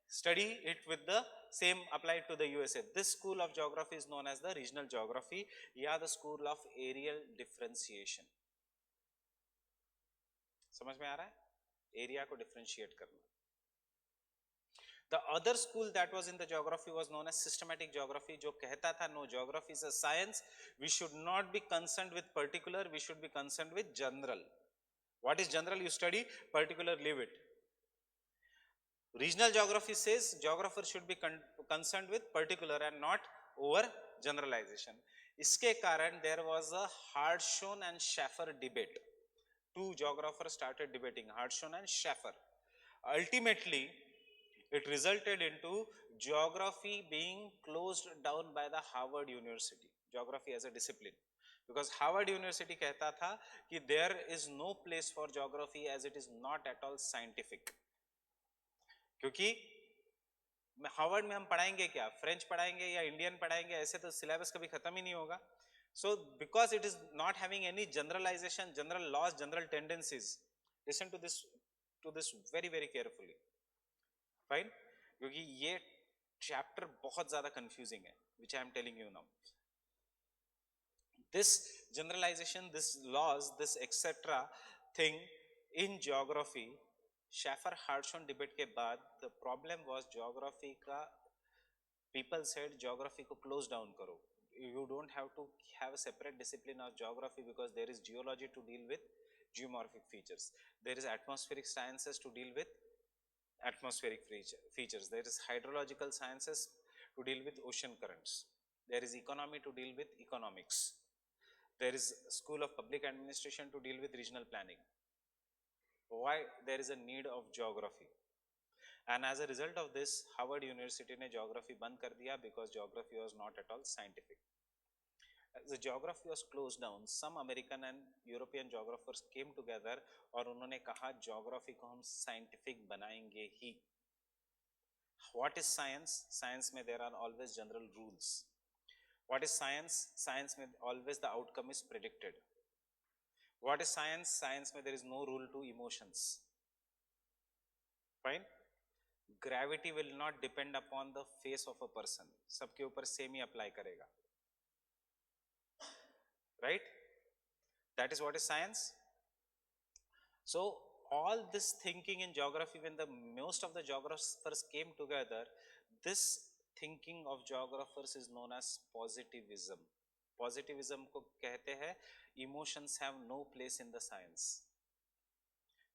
study it with the same applied to the USA. This school of geography is known as the regional geography या the school of areal differentiation. समझ में आ रहा है? Area को differentiate करना. The other school that was in the geography was known as systematic geography, जो कहता था no, geography is a science, we should not be concerned with particular, we should be concerned with general. What is general? You study, particular leave it. Regional geography says geographers should be concerned with particular and not over generalization. इसके कारण there was a Hartshorne and Schaffer debate. Two geographers started debating, Hartshorne and Schaffer. Ultimately, it resulted into geography being closed down by the Harvard University, geography as a discipline. Because Harvard University कहता था कि there is no place for geography as it is not at all scientific. क्योंकि Harvard में हम पढ़ाएंगे क्या, French पढ़ाएंगे या इंडियन पढ़ाएंगे, ऐसे तो सिलेबस कभी खत्म ही नहीं होगा. So because it is not having any generalisation, general laws, general tendencies. Listen to this very very carefully, fine, क्योंकि ये चैप्टर बहुत ज्यादा कंफ्यूजिंग है, which I am telling you now. This generalisation, this laws, this etcetera thing in geography, Schaffer Hartshorne debate के बाद the problem was geography का, people said geography को close down करो, you don't have to have a separate discipline of geography because there is geology to deal with geomorphic features, there is atmospheric sciences to deal with atmospheric features, there is hydrological sciences to deal with ocean currents, there is economy to deal with economics, there is school of public administration to deal with regional planning. Why there is a need of geography? And as a result of this, Harvard University ने geography बंद कर दिया because geography was not at all scientific. As the geography was closed down, some American and European geographers came together और उन्होंने कहा geography को हम scientific बनाएंगे ही. What is science? Science में there are always general rules. What is science? Science में always the outcome is predicted. What is science? Science में there is no rule to emotions. Fine? Gravity will not depend upon the face of a person. सबके ऊपर same ही apply करेगा. Right? That is what is science. So all this thinking in geography, when the most of the geographers came together, this thinking of geographers is known as positivism. Positivism को कहते हैं emotions have no place in the science.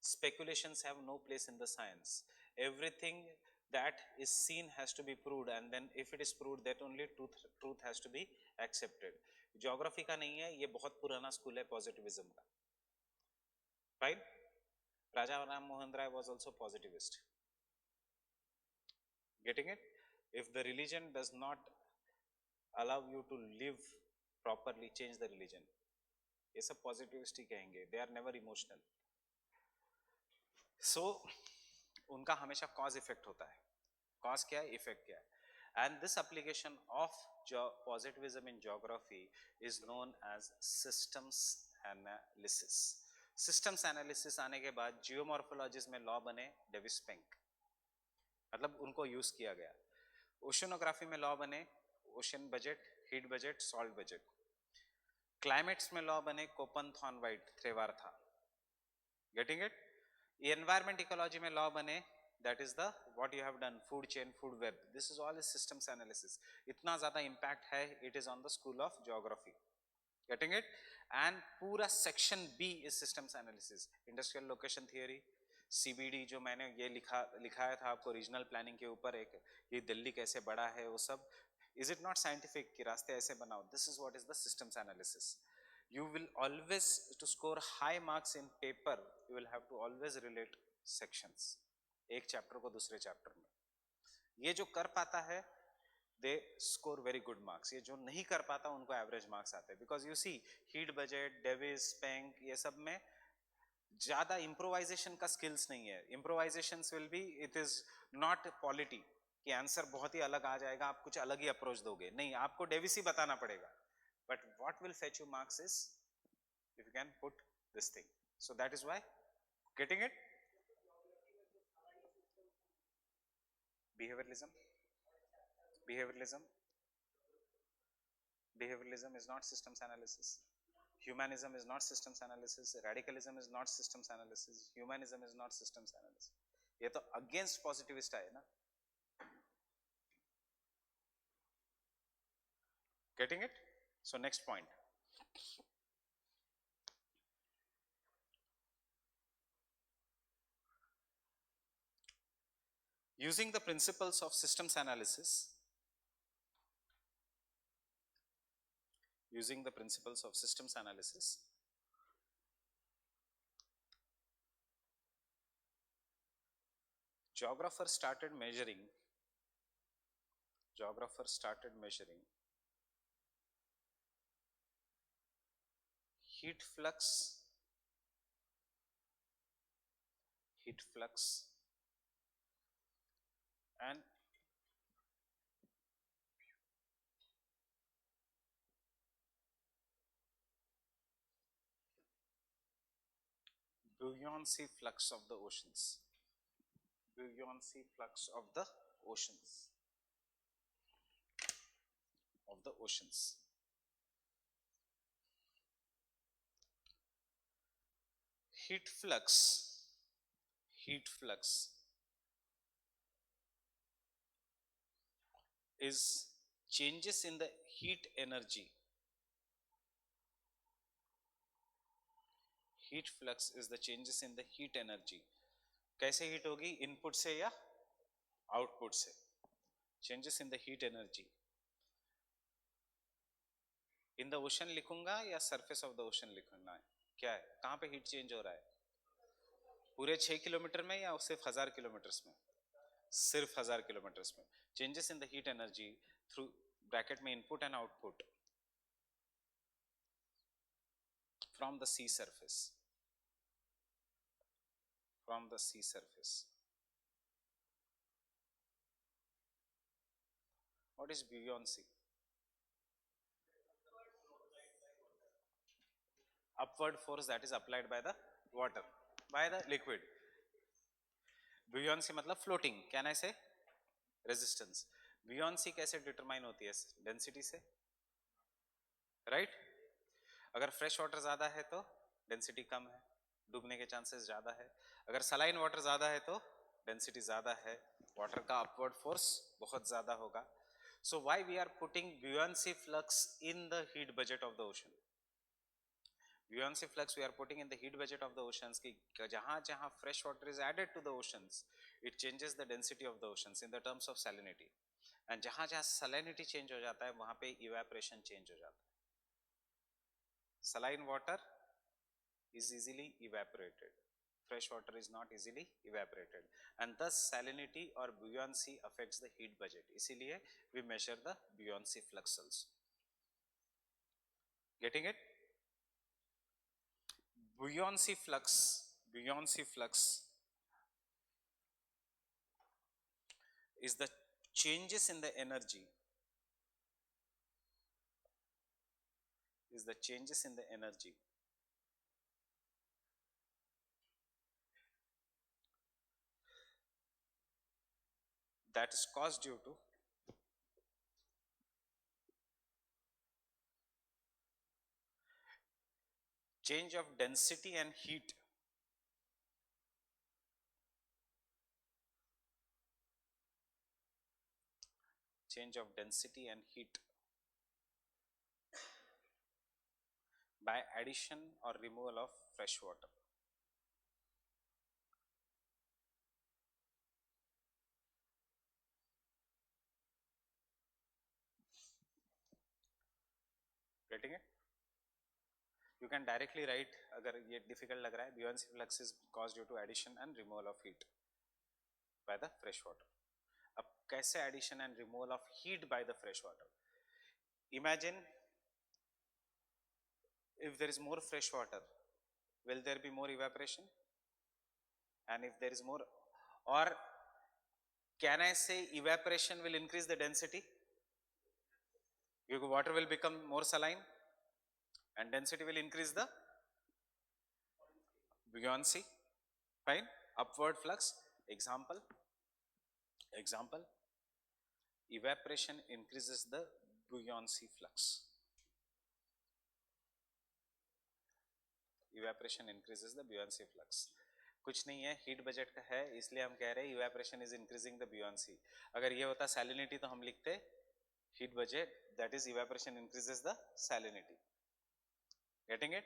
Speculations have no place in the science. Everything that is seen has to be proved, and then if it is proved, that only truth has to be accepted. Geography का नहीं है, ये बहुत पुराना school है positivism का. Right? Raja Ram Mohan Rai was also positivist. Getting it? If the religion does not allow you to live properly, change the religion. ये सब positivist ही कहेंगे. They are never emotional. So उनका हमेशा cause effect होता है. Cause क्या है, effect क्या है. And this application of positivism in geography is known as systems analysis. Systems analysis आने के बाद geomorphologies में law बने डेविस-पेंक, मतलब उनको यूज किया गया. ओशनोग्राफी में लॉ बने ocean budget, heat budget, salt budget. Climates में लॉ बने Koppen, Thornthwaite, Trewartha. Getting it? Environment ecology में लॉ बने that is the what you have done, food chain, food web. This is all is systems analysis. इतना ज्यादा impact है, it is on the school of geography. Getting it? And पूरा section B is systems analysis. Industrial location theory, CBD जो मैंने ये लिखाया था आपको रीजनल प्लानिंग के ऊपर, एक ये दिल्ली कैसे बड़ा है वो सब. इज इट नॉट साइंटिफिक कि रास्ते ऐसे बनाओ? This is what is the systems analysis. You will always, to score high marks in paper, you will have to always relate sections, एक चैप्टर को दूसरे चैप्टर में. ये जो कर पाता है they score very good marks. ये जो नहीं कर पाता उनको एवरेज मार्क्स आते हैं. Because you see heat budget, Davis, Penck, ये सब में ज्यादा इम्प्रोवाइजेशन का स्किल्स नहीं है. Improvisation will be, it is not polity कि आंसर बहुत ही अलग आ जाएगा, आप कुछ अलग ही अप्रोच दोगे. नहीं, आपको डेविस ही बताना पड़ेगा. But what will fetch you marks is if you can put this thing. So that is why, getting it? Behavioralism. Behavioralism. Behavioralism is not systems analysis. Humanism is not systems analysis. Radicalism is not systems analysis. Humanism is not systems analysis. ये तो against positivist है ना. Getting it? So next point. Using the principles of systems analysis, geographers started measuring heat flux and buoyancy flux of the oceans. Heat flux is changes in the heat energy. Heat flux is the changes in the heat energy. कैसे heat होगी? Input से या output से? Changes in the heat energy. In the ocean लिखूंगा या surface of the ocean लिखूंगा? क्या है, कहां पे हीट चेंज हो रहा है? पूरे 6 किलोमीटर में या सिर्फ 1000 किलोमीटर में? सिर्फ 1000 किलोमीटर में. Changes in the heat energy through bracket में input and output from the sea surface, from the sea surface. What is buoyancy? Upward force that is applied by the water, by the liquid. Buoyancy मतलब floating. Can I say? Resistance. Buoyancy कैसे determine होती है? Density से, right? अगर fresh water ज़्यादा है तो density कम है, डूबने के chances ज़्यादा है. अगर saline water ज़्यादा है तो density ज़्यादा है, water का upward force बहुत ज़्यादा होगा. So why we are putting buoyancy flux in the heat budget of the ocean? Buoyancy flux we are putting in the heat budget of the oceans कि जहाँ जहाँ fresh water is added to the oceans, it changes the density of the oceans in the terms of salinity. And जहाँ जहाँ salinity change हो जाता है वहाँ पे evaporation change हो जाता है. Saline water is easily evaporated. Fresh water is not easily evaporated, and thus salinity or buoyancy affects the heat budget. इसीलिए we measure the buoyancy flux also. Getting it? Buoyancy flux is the changes in the energy, that is caused due to change of density and heat by addition or removal of fresh water. Getting it? You can directly write, अगर ये difficult लग रहा है, buoyancy flux is caused due to addition and removal of heat by the fresh water. अब कैसे addition and removal of heat by the fresh water? Imagine if there is more fresh water, will there be more evaporation? And if there is more, or can I say evaporation will increase the density? Because water will become more saline and density will increase the buoyancy. Fine. Upward flux. Example, evaporation increases the buoyancy flux. Evaporation increases the buoyancy flux. कुछ नहीं है, heat budget का है, इसलिए हम कह रहे हैं evaporation is increasing the buoyancy. अगर ये होता salinity तो हम लिखते heat budget, that is evaporation increases the salinity. Getting it?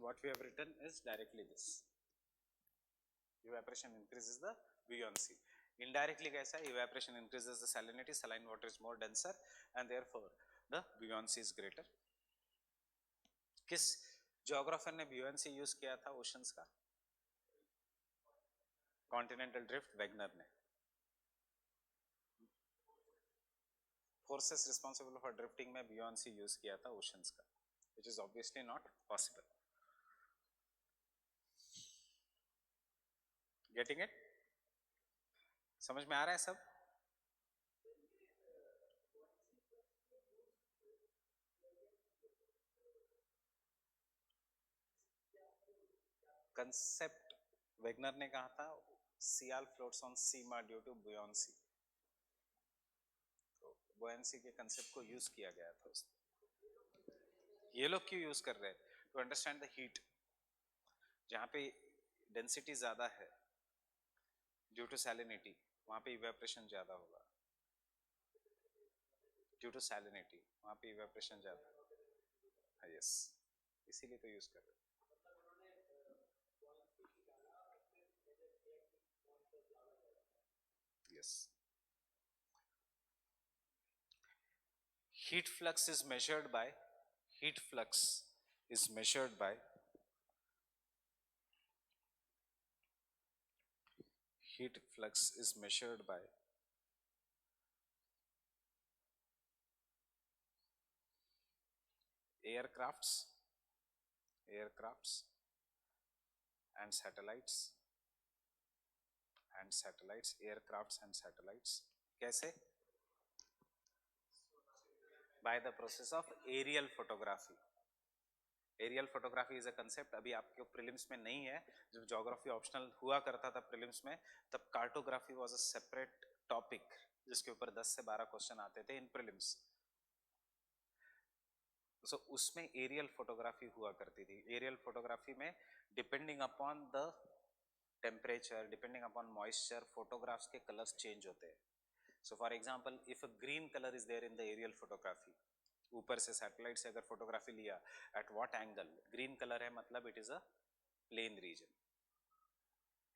What we have written is directly this. Evaporation increases the buoyancy. Indirectly कैसा है? Evaporation increases the salinity. Saline water is more denser and therefore the buoyancy is greater. किस geographer ने buoyancy use किया था oceans का? Continental drift, Wegener ने. Forces responsible for drifting में buoyancy use किया था oceans का, which is obviously not possible. Getting it? समझ में आ रहा है सब? Concept Wegener ने कहा था Seal floats on seema due to buoyancy. तो buoyancy के concept को use किया गया था उसमें. ये लोग क्यों use कर रहे हैं? To understand the heat. जहाँ पे density ज़्यादा है due to salinity, वहाँ पे evaporation ज़्यादा होगा. ड्यू टू सैलिनिटी, वहाँ पे इवेपोरेशन ज्यादा है। यस, इसीलिए तो यूज कर रहे हैं। Yes, heat flux is measured by heat flux is measured by heat flux is measured by aircrafts aircrafts and satellites aircrafts and satellites. कैसे? by the process of aerial photography. Aerial photography is a concept, अभी आपके prelims में नहीं है। जब geography optional हुआ करता था प्रीलिम्स में, तब cartography was a separate topic जिसके ऊपर 10 से 12 क्वेश्चन आते थे इन प्रीलिम्स। सो उसमें एरियल फोटोग्राफी हुआ करती थी। एरियल फोटोग्राफी में depending upon the temperature, depending upon moisture, photographs के कलर्स चेंज होते हैं। So for example, if a green colour is there in the aerial photography, ऊपर से सैटेलाइट से अगर फोटोग्राफी लिया, at what angle? Green colour है मतलब it is a plain region,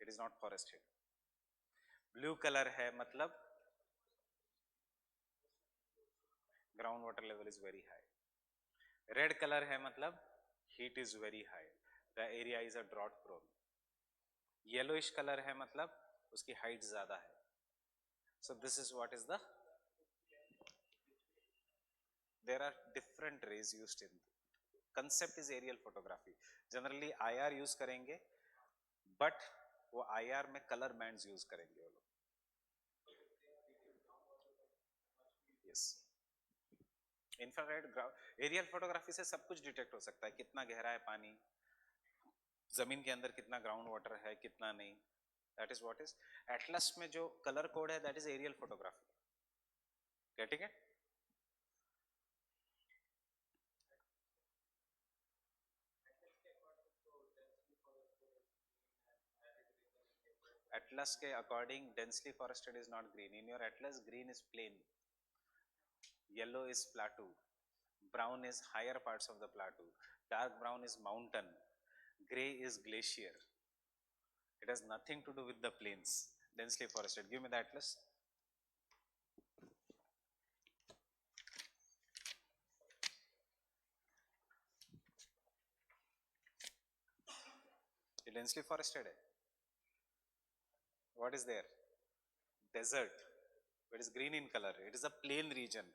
it is not forested. Blue colour है मतलब ground water level is very high. Red colour है मतलब heat is very high, the area is a drought prone. Yellowish colour है मतलब उसकी height ज्यादा है। So this is what is the, there are different rays used in, concept is aerial photography. generally IR use करेंगे, but वो IR में colour bands use करेंगे वो लोग। यस, इंफ्रारेड एरियल फोटोग्राफी से सब कुछ डिटेक्ट हो सकता है, कितना गहरा है पानी, जमीन के अंदर कितना ग्राउंड वाटर है, कितना नहीं। That is what is atlas में जो कलर कोड है, that is aerial photography. Getting it? Atlas के according densely forested is not green. In your atlas, green is plain, yellow is plateau, brown is higher parts of the plateau, dark brown is mountain, gray is glacier. It has nothing to do with the plains, densely forested. Give me the atlas. ये densely forested है. What is there? Desert. It is green in color. It is a plain region.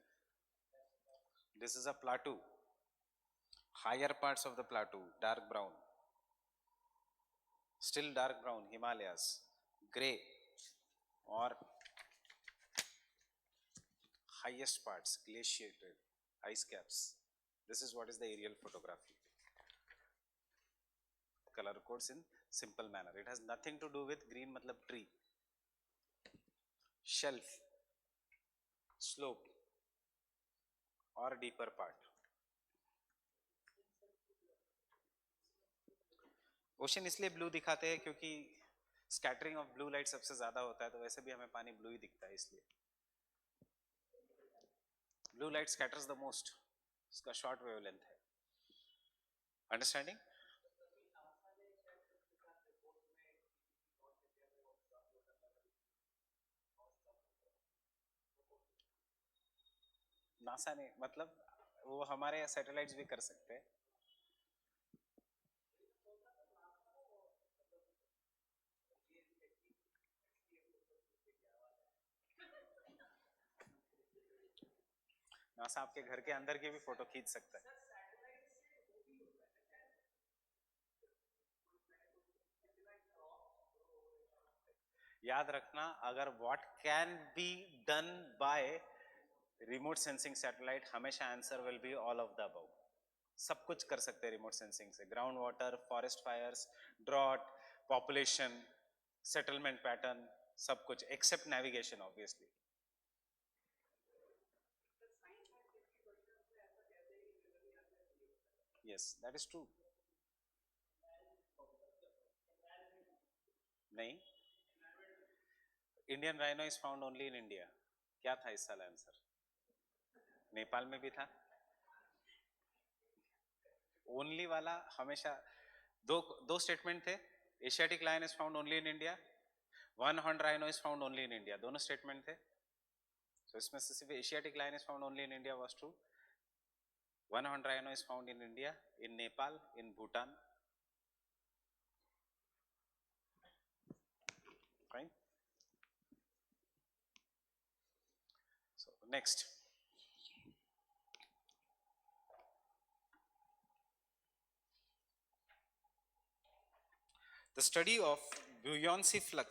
This is a plateau. Higher parts of the plateau, dark brown. Still dark brown, Himalayas. Gray or highest parts, glaciated, ice caps. This is what is the aerial photography. Color codes in simple manner. It has nothing to do with green matlab tree, shelf, slope or deeper part. Ocean इसलिए blue दिखाते हैं क्योंकि scattering of blue light सबसे ज्यादा होता है, तो वैसे भी हमें पानी ब्लू ही दिखता है, इसलिए blue light scatters the most, इसका शॉर्ट वेवलेंथ है। अंडरस्टैंडिंग? नासा ने मतलब वो हमारे सैटेलाइट्स भी कर सकते हैं। नासा आपके घर के अंदर की भी फोटो खींच सकता है। याद रखना, अगर what can be done by remote sensing satellite, हमेशा answer will be all of the above. सब कुछ कर सकते हैं रिमोट सेंसिंग से, ground water, forest fires, drought, population, settlement pattern, सब कुछ except navigation obviously. Yes, that is true. नहीं, Indian rhino is found only in India. क्या था इस साल आंसर? नेपाल में भी था। ओनली वाला हमेशा दो स्टेटमेंट थे, Asiatic lion is found only in India, one horn rhino is found only in India, दोनों स्टेटमेंट थे। So इसमें से सिर्फ Asiatic lion is found only in India was true, one horn rhino is found in India, in Nepal, in Bhutan. Fine. So next, the study of buoyancy flux,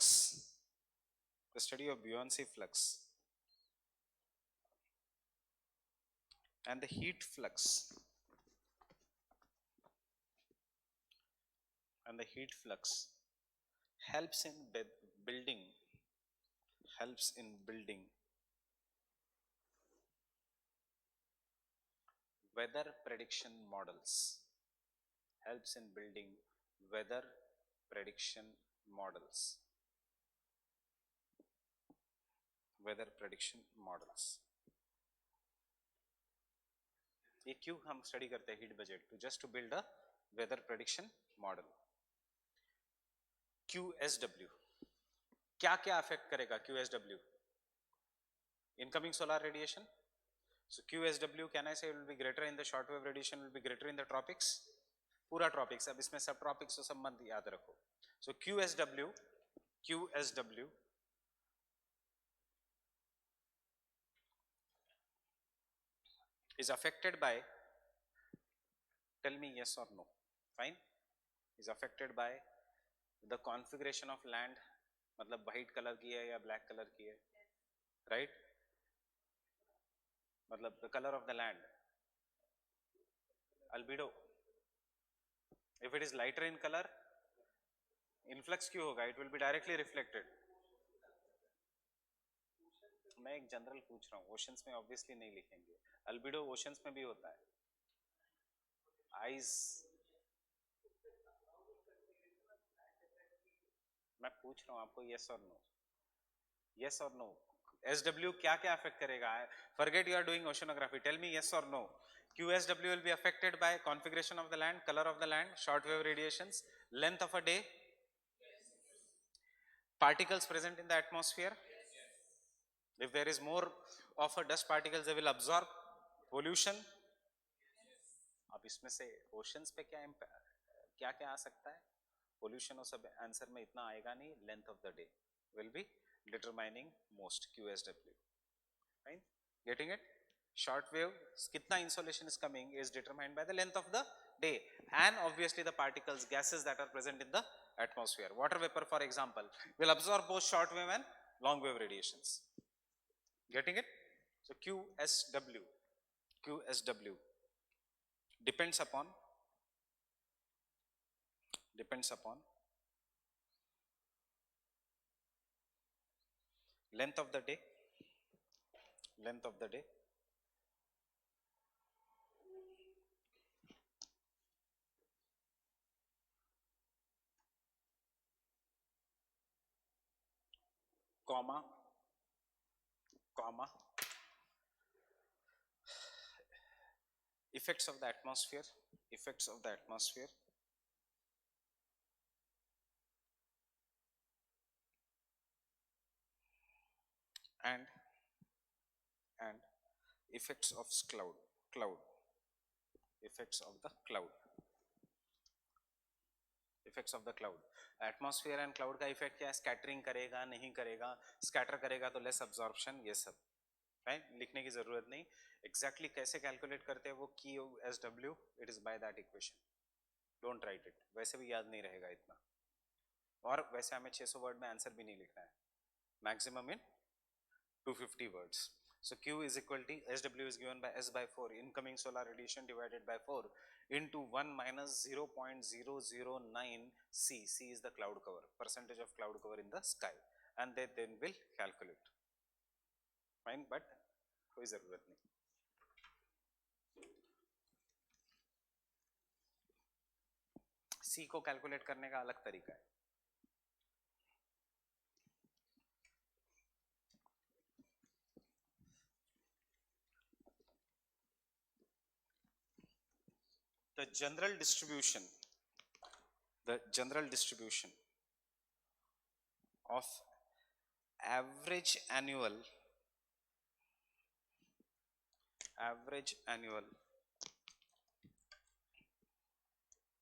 the study of buoyancy flux and the heat flux helps in building weather prediction models, helps in building weather prediction models, weather prediction models। ये क्यों हम study करते हैं heat budget? To just to build a weather prediction model. QSW क्या क्या affect करेगा? QSW incoming solar radiation. So QSW can I say will be greater in the short wave radiation, will be greater in the tropics, पूरा tropics, अब इसमें सब tropics तो संबंध याद रखो। So QSW is affected by, tell me yes or no, fine, is affected by the configuration of land, मतलब white color की है या black color की है, right, मतलब the color of the land, albedo, if it is lighter in color, influx क्यों होगा? It will be directly reflected। मैं एक जनरल पूछ रहा हूँ, ओशंस में ऑब्वियसली नहीं लिखेंगे, अल्बिडो ओशंस में भी होता है। आइज, मैं पूछ रहा हूँ आपको यस और नो, यस और नो। SW क्या क्या अफेक्ट करेगा? Forget you are doing oceanography, tell me yes और no. QSW will be affected by configuration of the land, color of the land, short wave radiations, length of a day, particles present in the atmosphere, if there is more of a dust particles they will absorb, pollution। अब इसमें से oceans पे क्या क्या क्या आ सकता है? Pollution और सब आंसर में इतना आएगा नहीं, length of the day will be determining most QSW, fine, getting it? short wave कितना insolation is coming is determined by the length of the day and obviously the particles, gases that are present in the atmosphere. Water vapor for example will absorb both short wave and long wave radiations, getting it? So QSW depends upon length of the day, comma effects of the atmosphere, and effects of cloud, effects of the cloud। Atmosphere and cloud का effect क्या है? Scattering करेगा, नहीं करेगा, scatter करेगा तो less absorption, ये सब राइट, लिखने की जरूरत नहीं। एग्जैक्टली कैसे कैलकुलेट करते हैं वो QSW, it is by that equation, don't write it, वैसे भी याद नहीं रहेगा इतना, और वैसे हमें 600 वर्ड में आंसर भी नहीं लिखना है, maximum in 250 words. So Q is equal to SW is given by S by 4, incoming solar radiation divided by 4 into 1 minus 0.009 C. C is the cloud cover, percentage of cloud cover in the sky, and they then will calculate. Fine, but कोई जरूरत नहीं। C को calculate करने का अलग तरीका है। the general distribution, the general distribution of average annual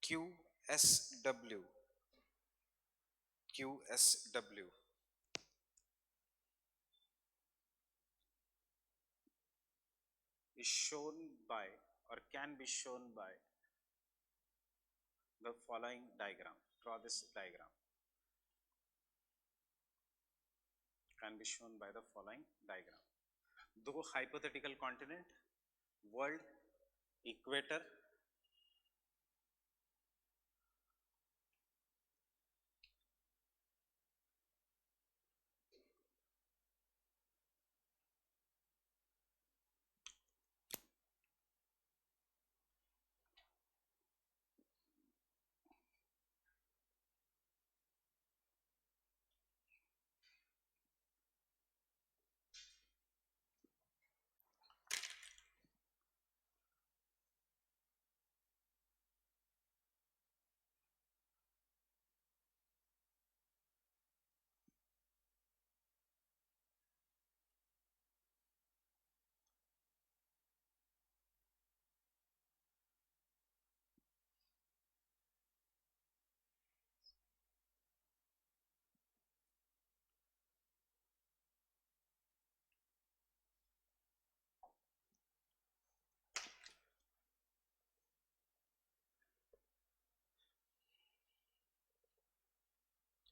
QSW QSW is shown by or can be shown by the following diagram. Draw this diagram. Can be shown by the following diagram. दो hypothetical continent, world, equator,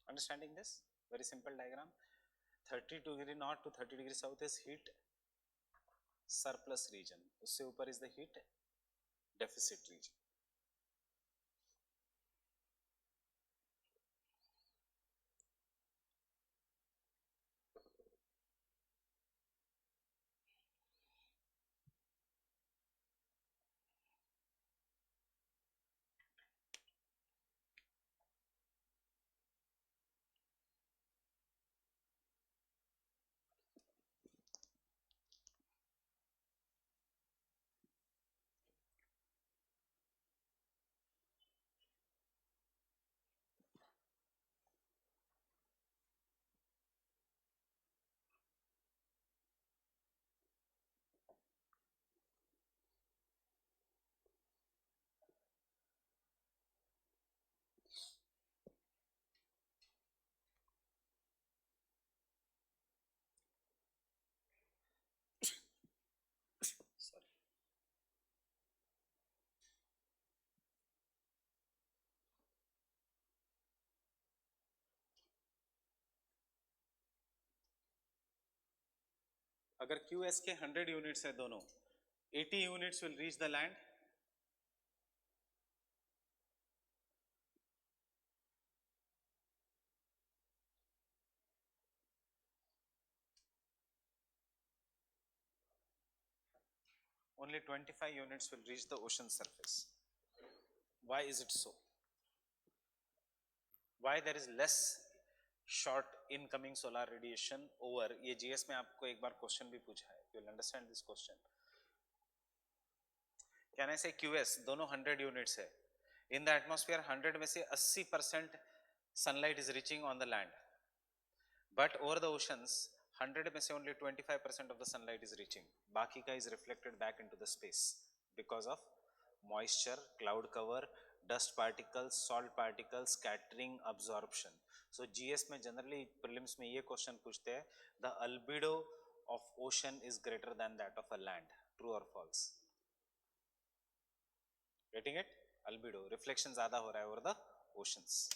understanding this very simple diagram. 30° north to 30° south is heat surplus region, उससे ऊपर is the heat deficit region. Sorry. अगर QS के 100 units है दोनों, 80 units will reach the land, only 25 units will reach the ocean surface. Why is it so? Why there is less short incoming solar radiation over, ये GS में आपको एक बार question भी पूछा है, you will understand this question. Can I say QS दोनों 100 units है, in the atmosphere 100 में से 80% sunlight is reaching on the land, but over the oceans 100 में से only 25% of the sunlight is reaching, बाकी का is reflected back into the space because of moisture, cloud cover, dust particles, salt particles, scattering, absorption. So GS में generally prelims में ये question पूछते हैं, the albedo of ocean is greater than that of a land, true or false? Getting it? Albedo, reflection ज़्यादा हो रहा है over the oceans.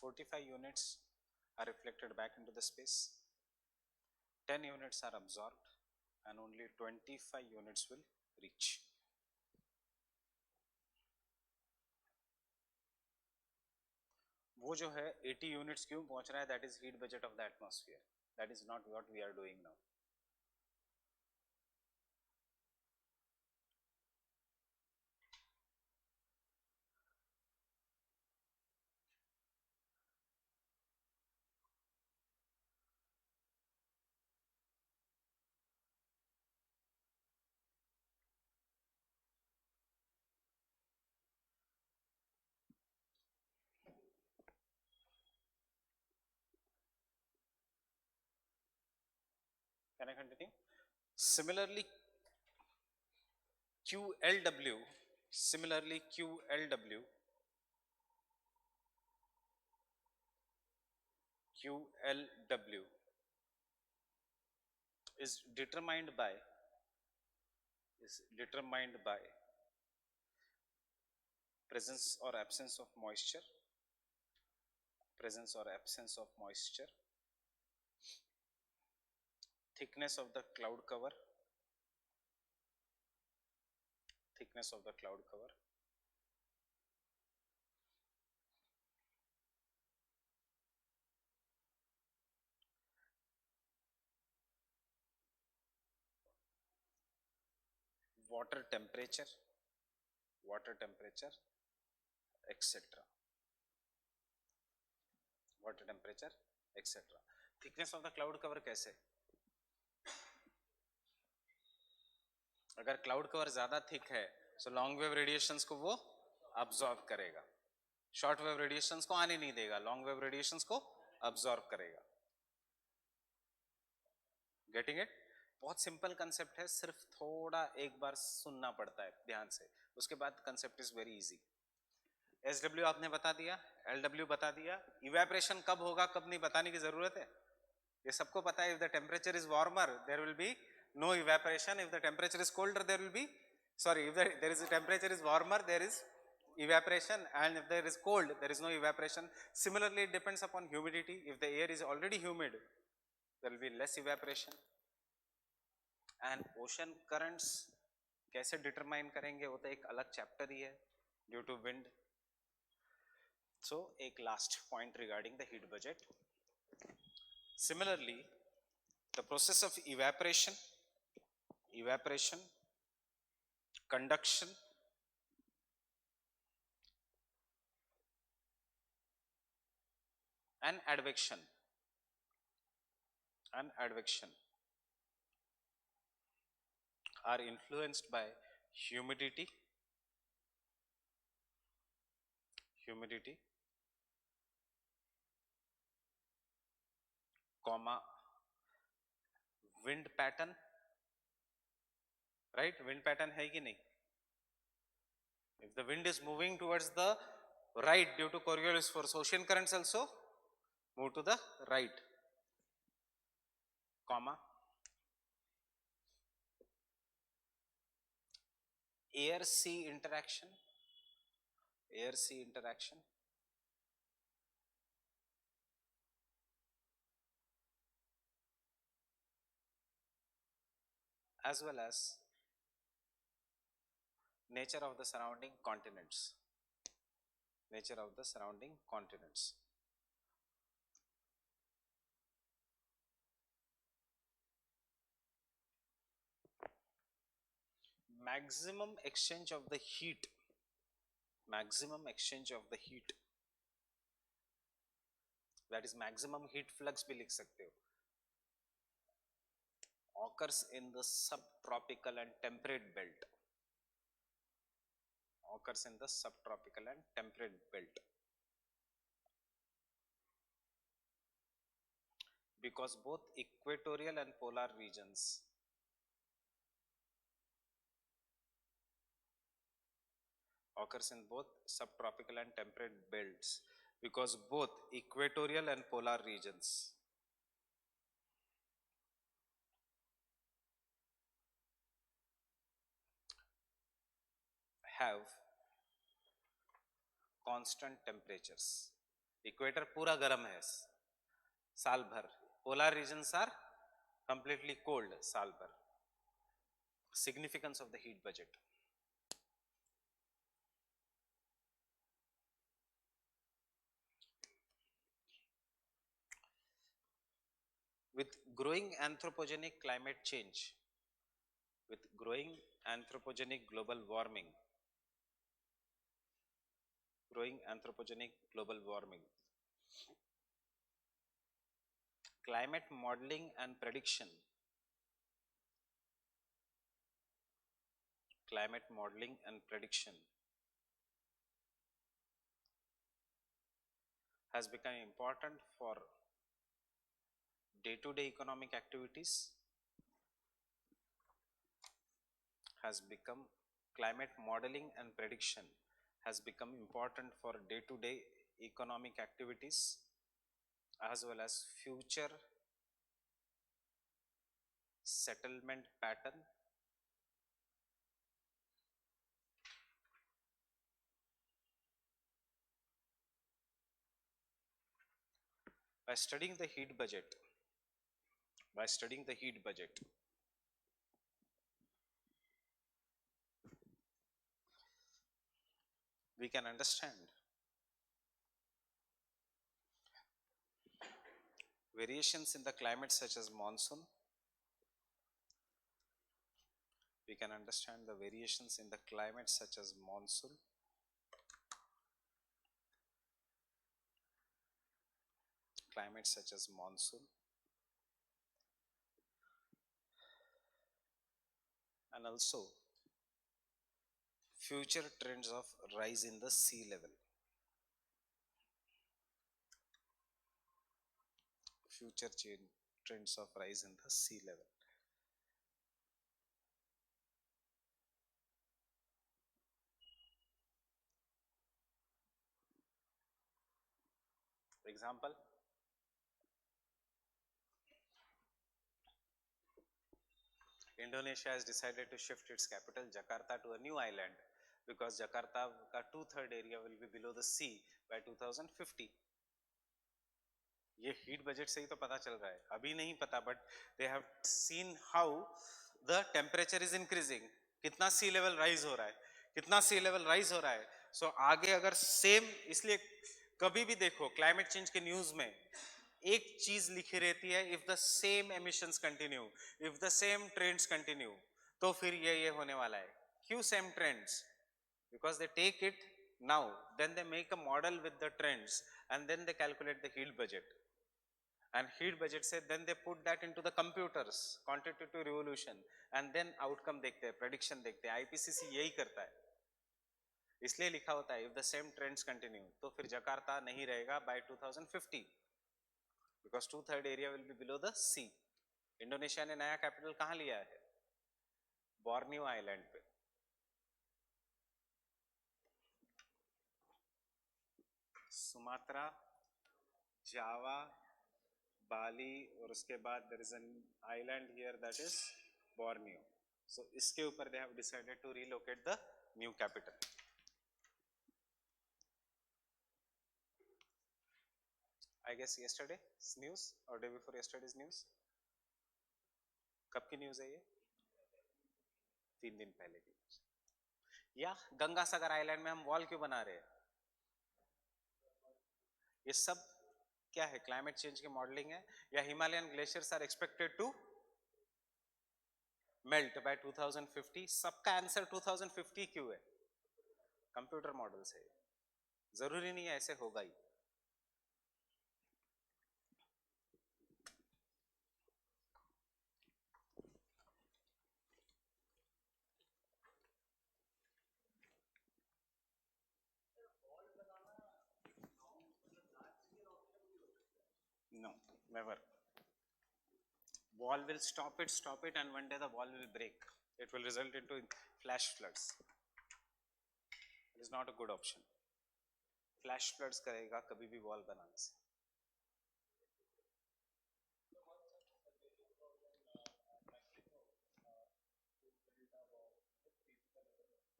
Forty-five units are reflected back into the space, 10 units are absorbed, and only 25 units will reach. वो जो है 80 units क्यों पहुंच रहा है, that is heat budget of the atmosphere, that is not what we are doing now. Can I continue? Similarly, QLW, similarly QLW, QLW is determined by presence or absence of moisture, presence or absence of moisture, thickness of the cloud cover, thickness of the cloud cover, water temperature, etc. Water temperature, etc. Thickness of the cloud cover कैसे? अगर cloud cover ज्यादा thick है तो long wave radiations को वो absorb करेगा, short wave radiations को आने नहीं देगा, लॉन्ग वेव रेडिएशंस को अब्सॉर्ब करेगा. Getting it? बहुत सिंपल कंसेप्ट है, सिर्फ थोड़ा एक बार सुनना पड़ता है ध्यान से, उसके बाद concept is very easy. SW आपने बता दिया, LW बता दिया, इवेपोरेशन कब होगा कब नहीं बताने की जरूरत है, ये सबको पता है. If the temperature is warmer there will be no evaporation, if the temperature is colder there will be, sorry, if there is a temperature is warmer there is evaporation, and if there is cold there is no evaporation. Similarly it depends upon humidity, if the air is already humid there will be less evaporation. And ocean currents कैसे determine करेंगे वो तो एक अलग chapter ही है, due to wind. So एक last point regarding the heat budget. Similarly the process of evaporation, conduction, and advection are influenced by humidity, comma, wind pattern, right? Wind pattern है कि नहीं? If the wind is moving towards the right due to Coriolis force, ocean currents also move to the right, comma, air-sea interaction, as well as nature of the surrounding continents, maximum exchange of the heat, that is maximum heat flux भी लिख सकते हो, occurs in the subtropical and temperate belt, because both equatorial and polar regions occurs in both subtropical and temperate belts, because both equatorial and polar regions have constant temperatures. Equator पूरा गर्म है, साल भर. Polar regions are completely cold साल भर. Significance of the heat budget. With growing anthropogenic climate change, with growing anthropogenic global warming, growing anthropogenic global warming, climate modeling and prediction, climate modeling and prediction has become important for day-to-day economic activities, has become climate modeling and prediction has become important for day-to-day economic activities as well as future settlement pattern, by studying the heat budget, by studying the heat budget, we can understand variations in the climate such as monsoon, we can understand the variations in the climate such as monsoon, climate such as monsoon, and also future trends of rise in the sea level, future trends of rise in the sea level. Example, Indonesia has decided to shift its capital Jakarta to a new island because Jakarta का 2/3 area will be below the sea by 2050. ये heat budget से ही तो पता चल रहा है, अभी नहीं पता, but they have seen how the temperature is increasing, कितना सी लेवल राइज हो रहा है, कितना सी लेवल राइज हो रहा है. सो आगे अगर सेम, इसलिए कभी भी देखो क्लाइमेट चेंज के न्यूज में एक चीज लिखी रहती है, if the same emissions continue, if the same trends continue, तो फिर ये होने वाला है. क्यों same trends? Because they take it now, then they make a model with the trends and then they calculate the heat budget, and heat budget say then they put that into the computers, quantitative revolution, and then outcome देखते हैं, prediction देखते हैं. IPCC यही करता है, इसलिए लिखा होता है if the same trends continue, तो फिर जकार्ता नहीं रहेगा by 2050 because 2/3 area will be below the sea. Indonesia ने नया कैपिटल कहाँ लिया है? बोर्नियो आइलैंड पे. सुमात्रा, जावा, बाली, और उसके बाद there is an island here that is Borneo. So इसके ऊपर they have decided to relocate the new capital. I guess yesterday's news or day before yesterday's news. कब की न्यूज है ये? 3 दिन पहले की न्यूज. या गंगा सागर आइलैंड में हम वॉल क्यों बना रहे हैं? ये सब क्या है? क्लाइमेट चेंज की मॉडलिंग है, या Himalayan glaciers are expected to melt by 2050? सबका आंसर 2050 क्यों है? कंप्यूटर मॉडल से. जरूरी नहीं है ऐसे होगा ही. No, never. Wall will stop it, and one day the wall will break. It will result into flash floods. It is not a good option. Flash floods करेगा कभी भी wall बनाने से.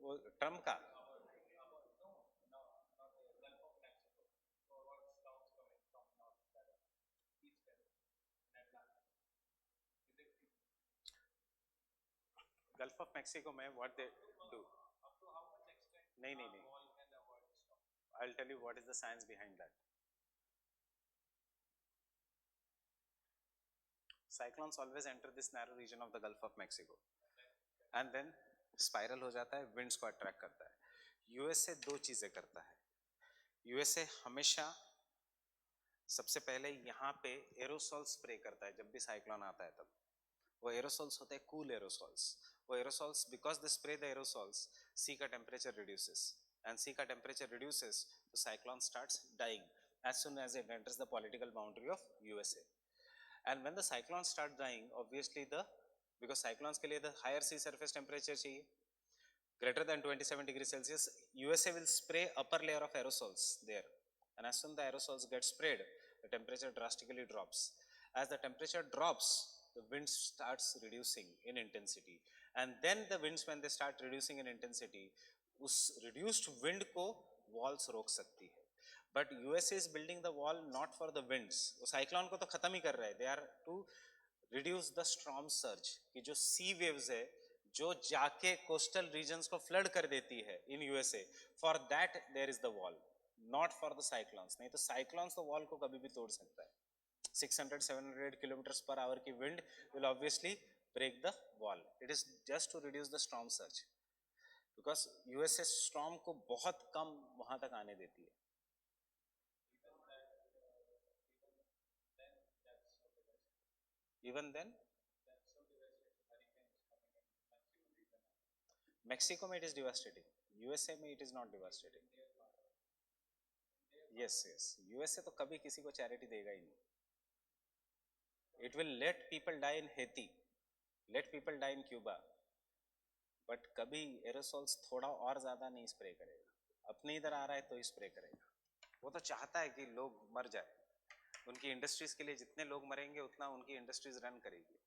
वो ट्रम्प का गल्फ ऑफ मैक्सिको में what they do, नहीं नहीं नहीं, I will tell you what is the science behind that. Cyclones always enter this narrow region of the Gulf of Mexico and then spiral हो जाता है, winds को attract करता है. यूएसए दो चीजें करता है. यूएसए हमेशा सबसे पहले यहाँ पे एरोसॉल स्प्रे करता है जब भी साइक्लोन आता है तब. वो एरोसॉल्स होते हैं कूल एरोसॉल्स. वो aerosols because they spray the aerosols, sea का टेम्परेचर रिड्यूसेस एंड सी का टेम्परेचर रिड्यूसेस तो cyclone starts dying as soon as it enters the political boundary of USA. And when the cyclones start dying, obviously because cyclones के लिए the higher sea surface temperature चाहिए greater than 27 degrees Celsius, USA will spray upper layer of aerosols there, and as soon the aerosols get sprayed, the temperature drastically drops. As the temperature drops, the wind starts reducing in intensity, and then the winds when they start reducing in intensity, उस reduced wind को walls रोक सकती है. But USA is building the wall not for the winds. वो cyclone को तो खत्म ही कर रहा है. They are to reduce the storm surge. कि जो sea waves है जो जाके coastal regions को flood कर देती है in USA. For that there is the wall, not for the cyclones. नहीं तो cyclones तो wall को कभी भी तोड़ सकता है. 600-700 kilometers per hour की wind will obviously break the wall. It is just to reduce the storm surge. Because USA storm को बहुत कम वहाँ तक आने देती है. Even then, Mexico में it is devastating. USA में it is not devastating. Yes, yes. USA तो कभी किसी को charity देगा ही नहीं. It will let people die in Haiti, let people die in Cuba, but कभी aerosols थोड़ा और ज़्यादा नहीं स्प्रे करेगा. अपने इधर आ रहा है तो ही स्प्रे करेगा. वो तो चाहता है कि लोग मर जाए. उनकी इंडस्ट्रीज के लिए जितने लोग मरेंगे उतना उनकी इंडस्ट्रीज रन करेगी.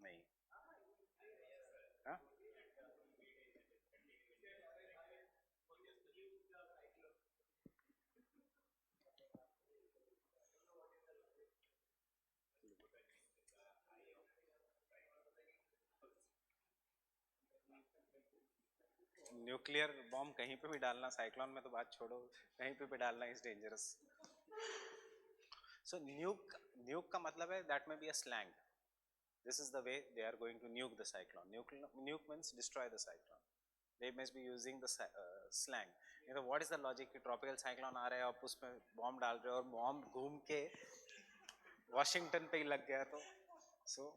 नहीं. हाँ? न्यूक्लियर बॉम्ब कहीं पे भी डालना, साइक्लोन में तो बात छोड़ो, कहीं पे भी डालना इज डेंजरस. सो न्यूक का मतलब है दैट में be a slang. This is the way they are going to nuke the cyclone. Nuke means destroy the cyclone. They must be using the slang. You know what is the logic कि tropical cyclone आ रहा है, आप उसमें bomb डाल रहे हो और bomb घूम के वॉशिंगटन पे ही लग गया तो so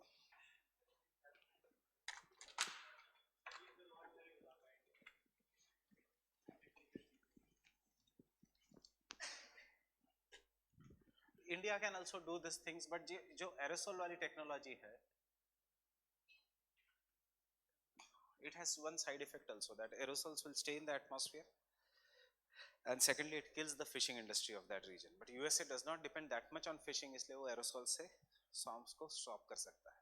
India can also do these things, but जो aerosol वाली टेक्नोलॉजी है, it has one side effect also, that aerosols will stay in the atmosphere, and secondly it kills the fishing industry of that region. But USA does not depend that much on fishing, इसलिए वो aerosol से storms को stop कर सकता है.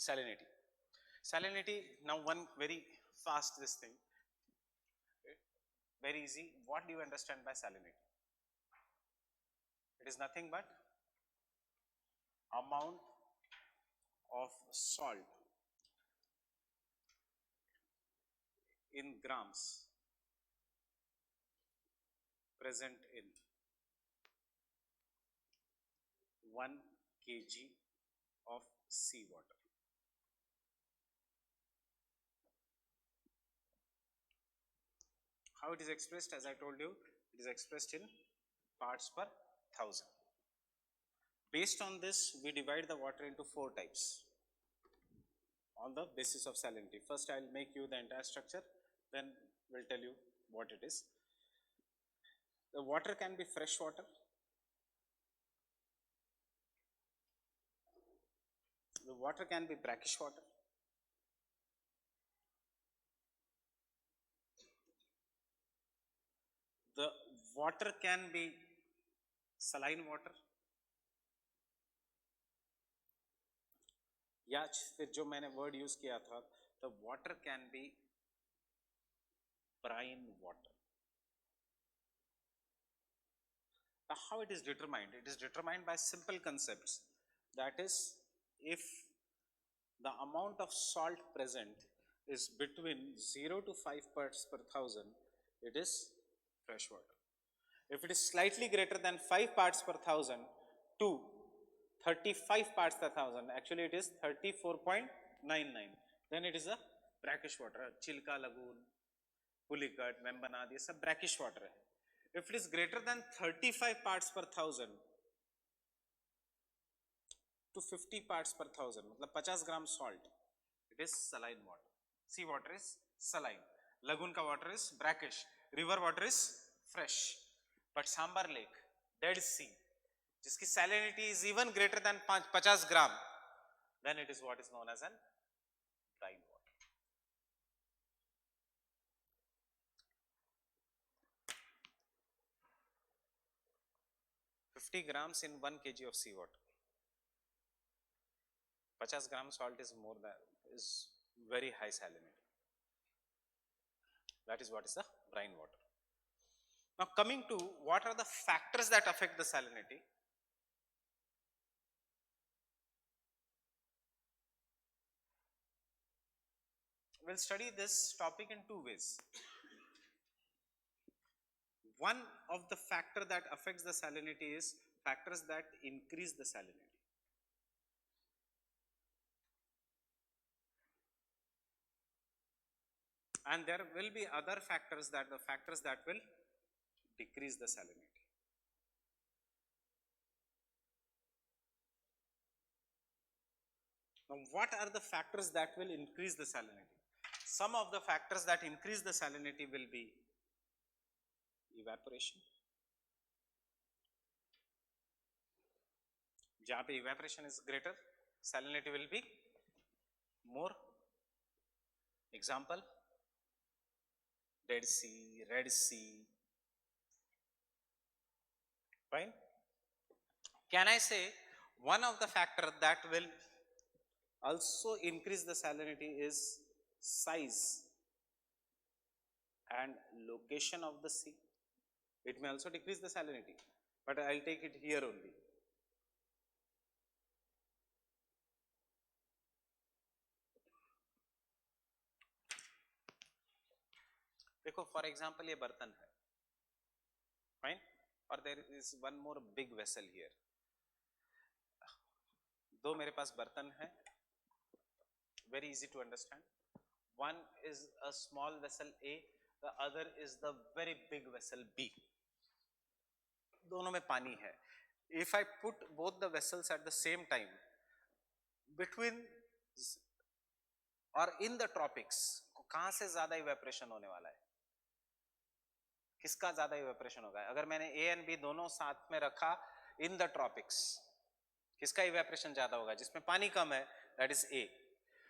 Salinity. Salinity, now one very fast this thing, very easy. What do you understand by salinity? It is nothing but amount of salt in grams present in 1 kg of seawater. How it is expressed, as I told you, it is expressed in parts per thousand. Based on this, we divide the water into 4 types on the basis of salinity. First, I will make you the entire structure, then we'll tell you what it is. The water can be fresh water, the water can be brackish water, the water can be saline water, या फिर जो मैंने word use किया था, the water can be brine water. Now, how it is determined? It is determined by simple concepts. That is, if the amount of salt present is between 0 to 5 parts per thousand, it is fresh water. If it is slightly greater than 5 parts per thousand to 35 parts per thousand, actually it is 34.99, then it is a brackish water. Chilka lagoon, Pulicat, Membanad, ये सब brackish water है. If it is greater than 35 parts per thousand to 50 parts per thousand, मतलब 50 ग्राम salt, it is saline water. Sea water is saline. Lagoon का water is brackish. River water is fresh. But Sambar Lake, Dead Sea, जिसकी salinity is even greater than 50 gram, then it is what is known as an brine water. $50 grams in 1 kg of seawater. 50 gram salt is more than, is very high salinity. That is what is the brine water. Now coming to what are the factors that affect the salinity. We'll study this topic in two ways. One of the factor that affects the salinity is factors that increase the salinity. And there will be other factors that will decrease the salinity. Now, what are the factors that will increase the salinity? Some of the factors that increase the salinity will be evaporation. जहाँ पे evaporation is greater, salinity will be more. Example, Dead Sea, Red Sea. Fine. Can I say one of the factor that will also increase the salinity is size and location of the sea? It may also decrease the salinity, but I'll take it here only. देखो, for example, ये बर्तन है, fine, और there is one more big vessel here. दो मेरे पास बर्तन है, very easy to understand. One is a small vessel A, the other is the very big vessel B. दोनों में पानी है. If I put both the vessels at the same time, between or in the tropics, कहाँ से ज्यादा evaporation होने वाला है? किसका ज्यादा evaporation होगा? अगर मैंने A and B दोनों साथ में रखा in the tropics, किसका evaporation ज्यादा होगा? जिसमें पानी कम है, that is A.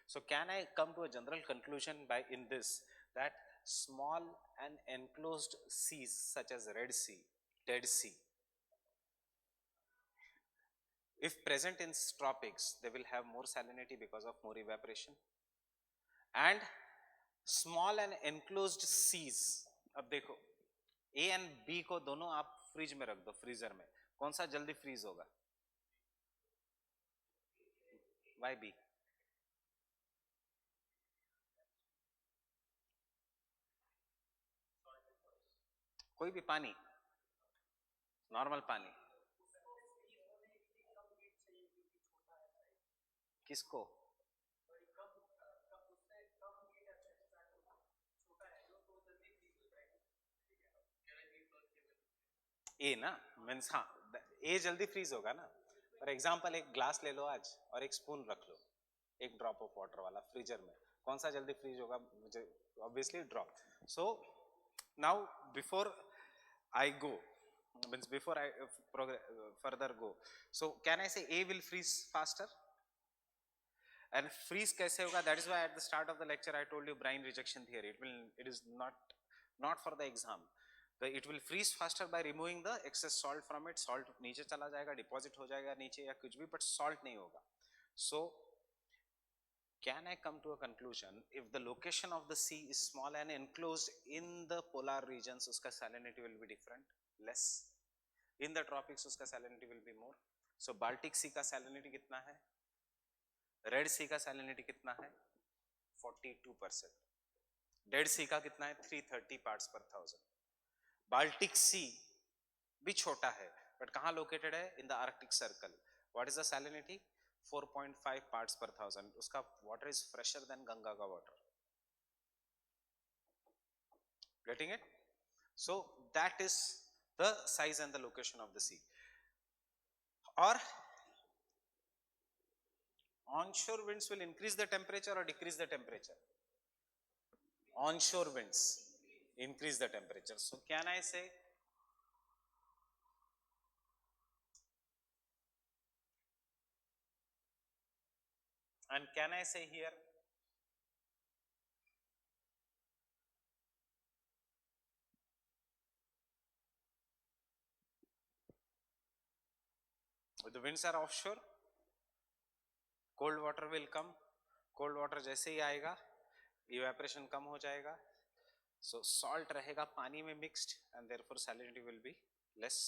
So can I come to a general conclusion by in this that small and enclosed seas such as Red Sea, Dead Sea, if present in tropics, they will have more salinity because of more evaporation. And small and enclosed seas, अब देखो A and B को दोनों आप fridge में रख दो, freezer में, कौन सा जल्दी फ्रीज होगा? Why B? कोई भी पानी, नॉर्मल पानी, किसको? ए ना, मीन्स हाँ, ए जल्दी फ्रीज होगा ना. फॉर एग्जाम्पल एक ग्लास ले लो आज और एक स्पून रख लो, एक ड्रॉप ऑफ वाटर वाला फ्रीजर में, कौन सा जल्दी फ्रीज होगा? मुझे obviously drop. So now before I go, means before I further go, so can I say A will freeze faster? And freeze कैसे होगा? That is why at the start of the lecture I told you brine rejection theory. It is not for the exam. It will freeze faster by removing the excess salt from it. Salt नीचे चला जाएगा, deposit हो जाएगा नीचे या कुछ भी, but salt नहीं होगा. So can I come to a conclusion, if the location of the sea is small and enclosed in the polar regions, उसका salinity will be different, less. In the tropics उसका salinity will be more. So Baltic sea का salinity कितना है, red सी का salinity कितना है 42%, dead सी का कितना है 330 पार्ट्स पर 1000. बाल्टिक सी भी छोटा है बट कहां लोकेटेड है, in the Arctic circle. What is the salinity 4.5 parts per 1000. उसका water is fresher than Ganga का water. Getting it? So that is the size and the location of the sea. Or onshore winds will increase the temperature or decrease the temperature? Onshore winds increase the temperature. So can I say and can I say here the winds are offshore, cold water will come. cold water जैसे ही आएगा evaporation कम हो जाएगा, so salt रहेगा पानी में mixed and therefore salinity will be less.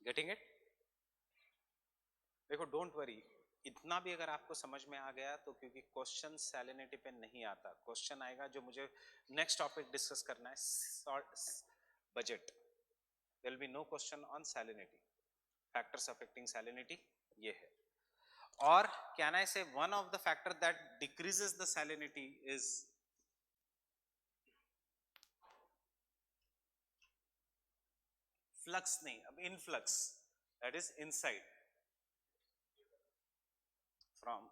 Getting it? देखो don't worry, इतना भी अगर आपको समझ में आ गया तो, क्योंकि क्वेश्चन सैलिनिटी पे नहीं आता, क्वेश्चन आएगा जो मुझे नेक्स्ट टॉपिक डिस्कस करना है budget. There will be no question on salinity, factors affecting salinity ये है. और can I say one of the factor that decreases the salinity is flux, नहीं अब influx, that is inside from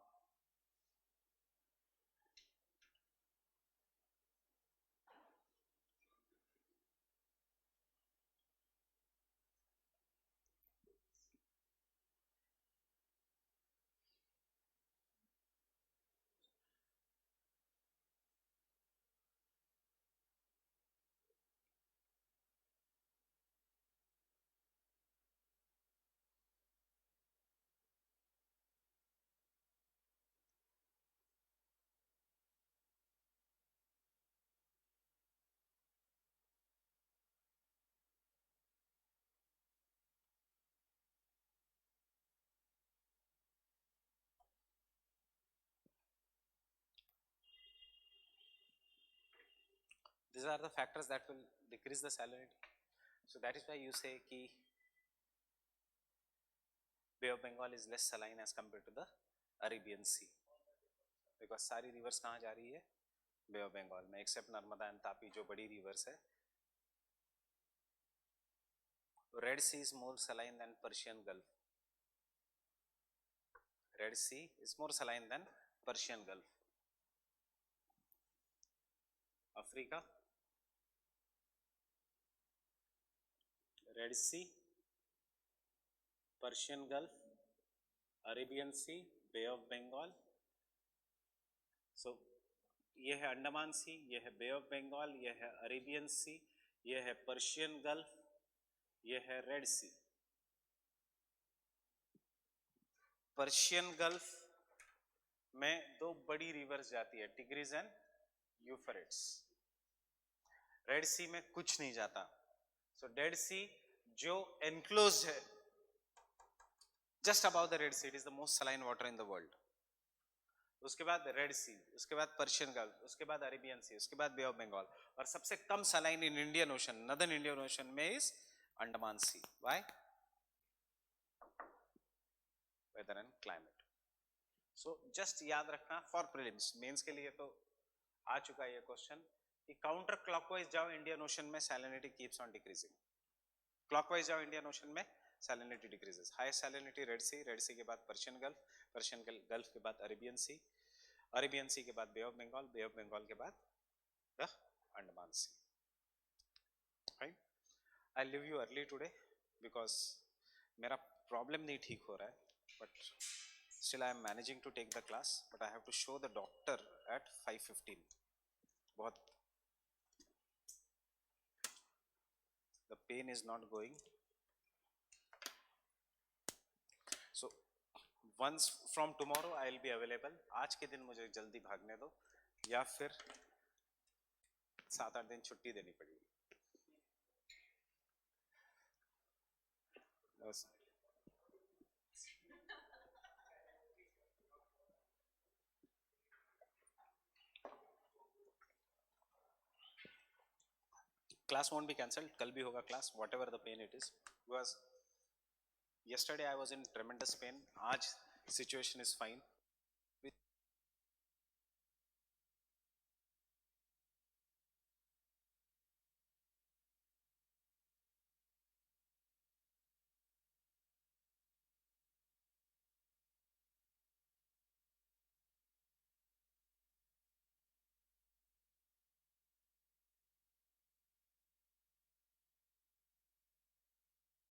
these are the factors that will decrease the salinity. So that is why you say ki Bay of Bengal is less saline as compared to the Arabian Sea, because सारी rivers कहाँ जा रही है Bay of Bengal में, except Narmada and Tapi जो बड़ी rivers है. Red Sea is more saline than Persian Gulf. Red Sea is more saline than Persian Gulf. Africa, Red Sea, Persian Gulf, Arabian Sea, Bay of Bengal. So ये है अंडमान सी, ये है बे of Bengal, ये है Arabian सी, ये है पर्शियन गल्फ, ये है रेड सी. पर्शियन गल्फ में दो बड़ी रिवर्स जाती है, टिग्रिस एंड यूफ्रेट्स. रेड सी में कुछ नहीं जाता. सो डेड सी जो एनक्लोज्ड है just about the red sea, it is the most saline water in the world. उसके बाद रेड सी, उसके बाद पर्शियन गल्फ, उसके बाद अरेबियन सी, उसके बाद बे ऑफ बंगाल, और सबसे कम saline in Indian ocean, northern Indian ocean में is Andaman sea. Why? Weather and climate. So just याद रखना फॉर प्रीलिम्स, मेंस के लिए तो आ चुका है ये क्वेश्चन कि काउंटर क्लॉकवाइज जाओ इंडियन ओशन में, salinity keeps on decreasing. Clockwise जाओ इंडियन ओशन में, salinity decreases. Highest salinity red sea, red sea के बाद पर्शियन गल्फ, पर्शियन गल्फ के बाद अरेबियन सी, अरेबियन सी के बाद bay of Bengal, bay of Bengal के बाद the Andaman sea. Right? I leave you early today because मेरा प्रॉब्लम नहीं ठीक हो रहा है, but still I am managing to take the class, but I have to show the doctor at 5:15. बहुत the pain is not going. So once from tomorrow I will be available. आज के दिन मुझे जल्दी भागने दो या फिर 7-8 दिन छुट्टी देनी पड़ेगी. Yes. Class won't be cancelled, कल भी होगा class, whatever the pain it is, because yesterday I was in tremendous pain, आज situation is fine.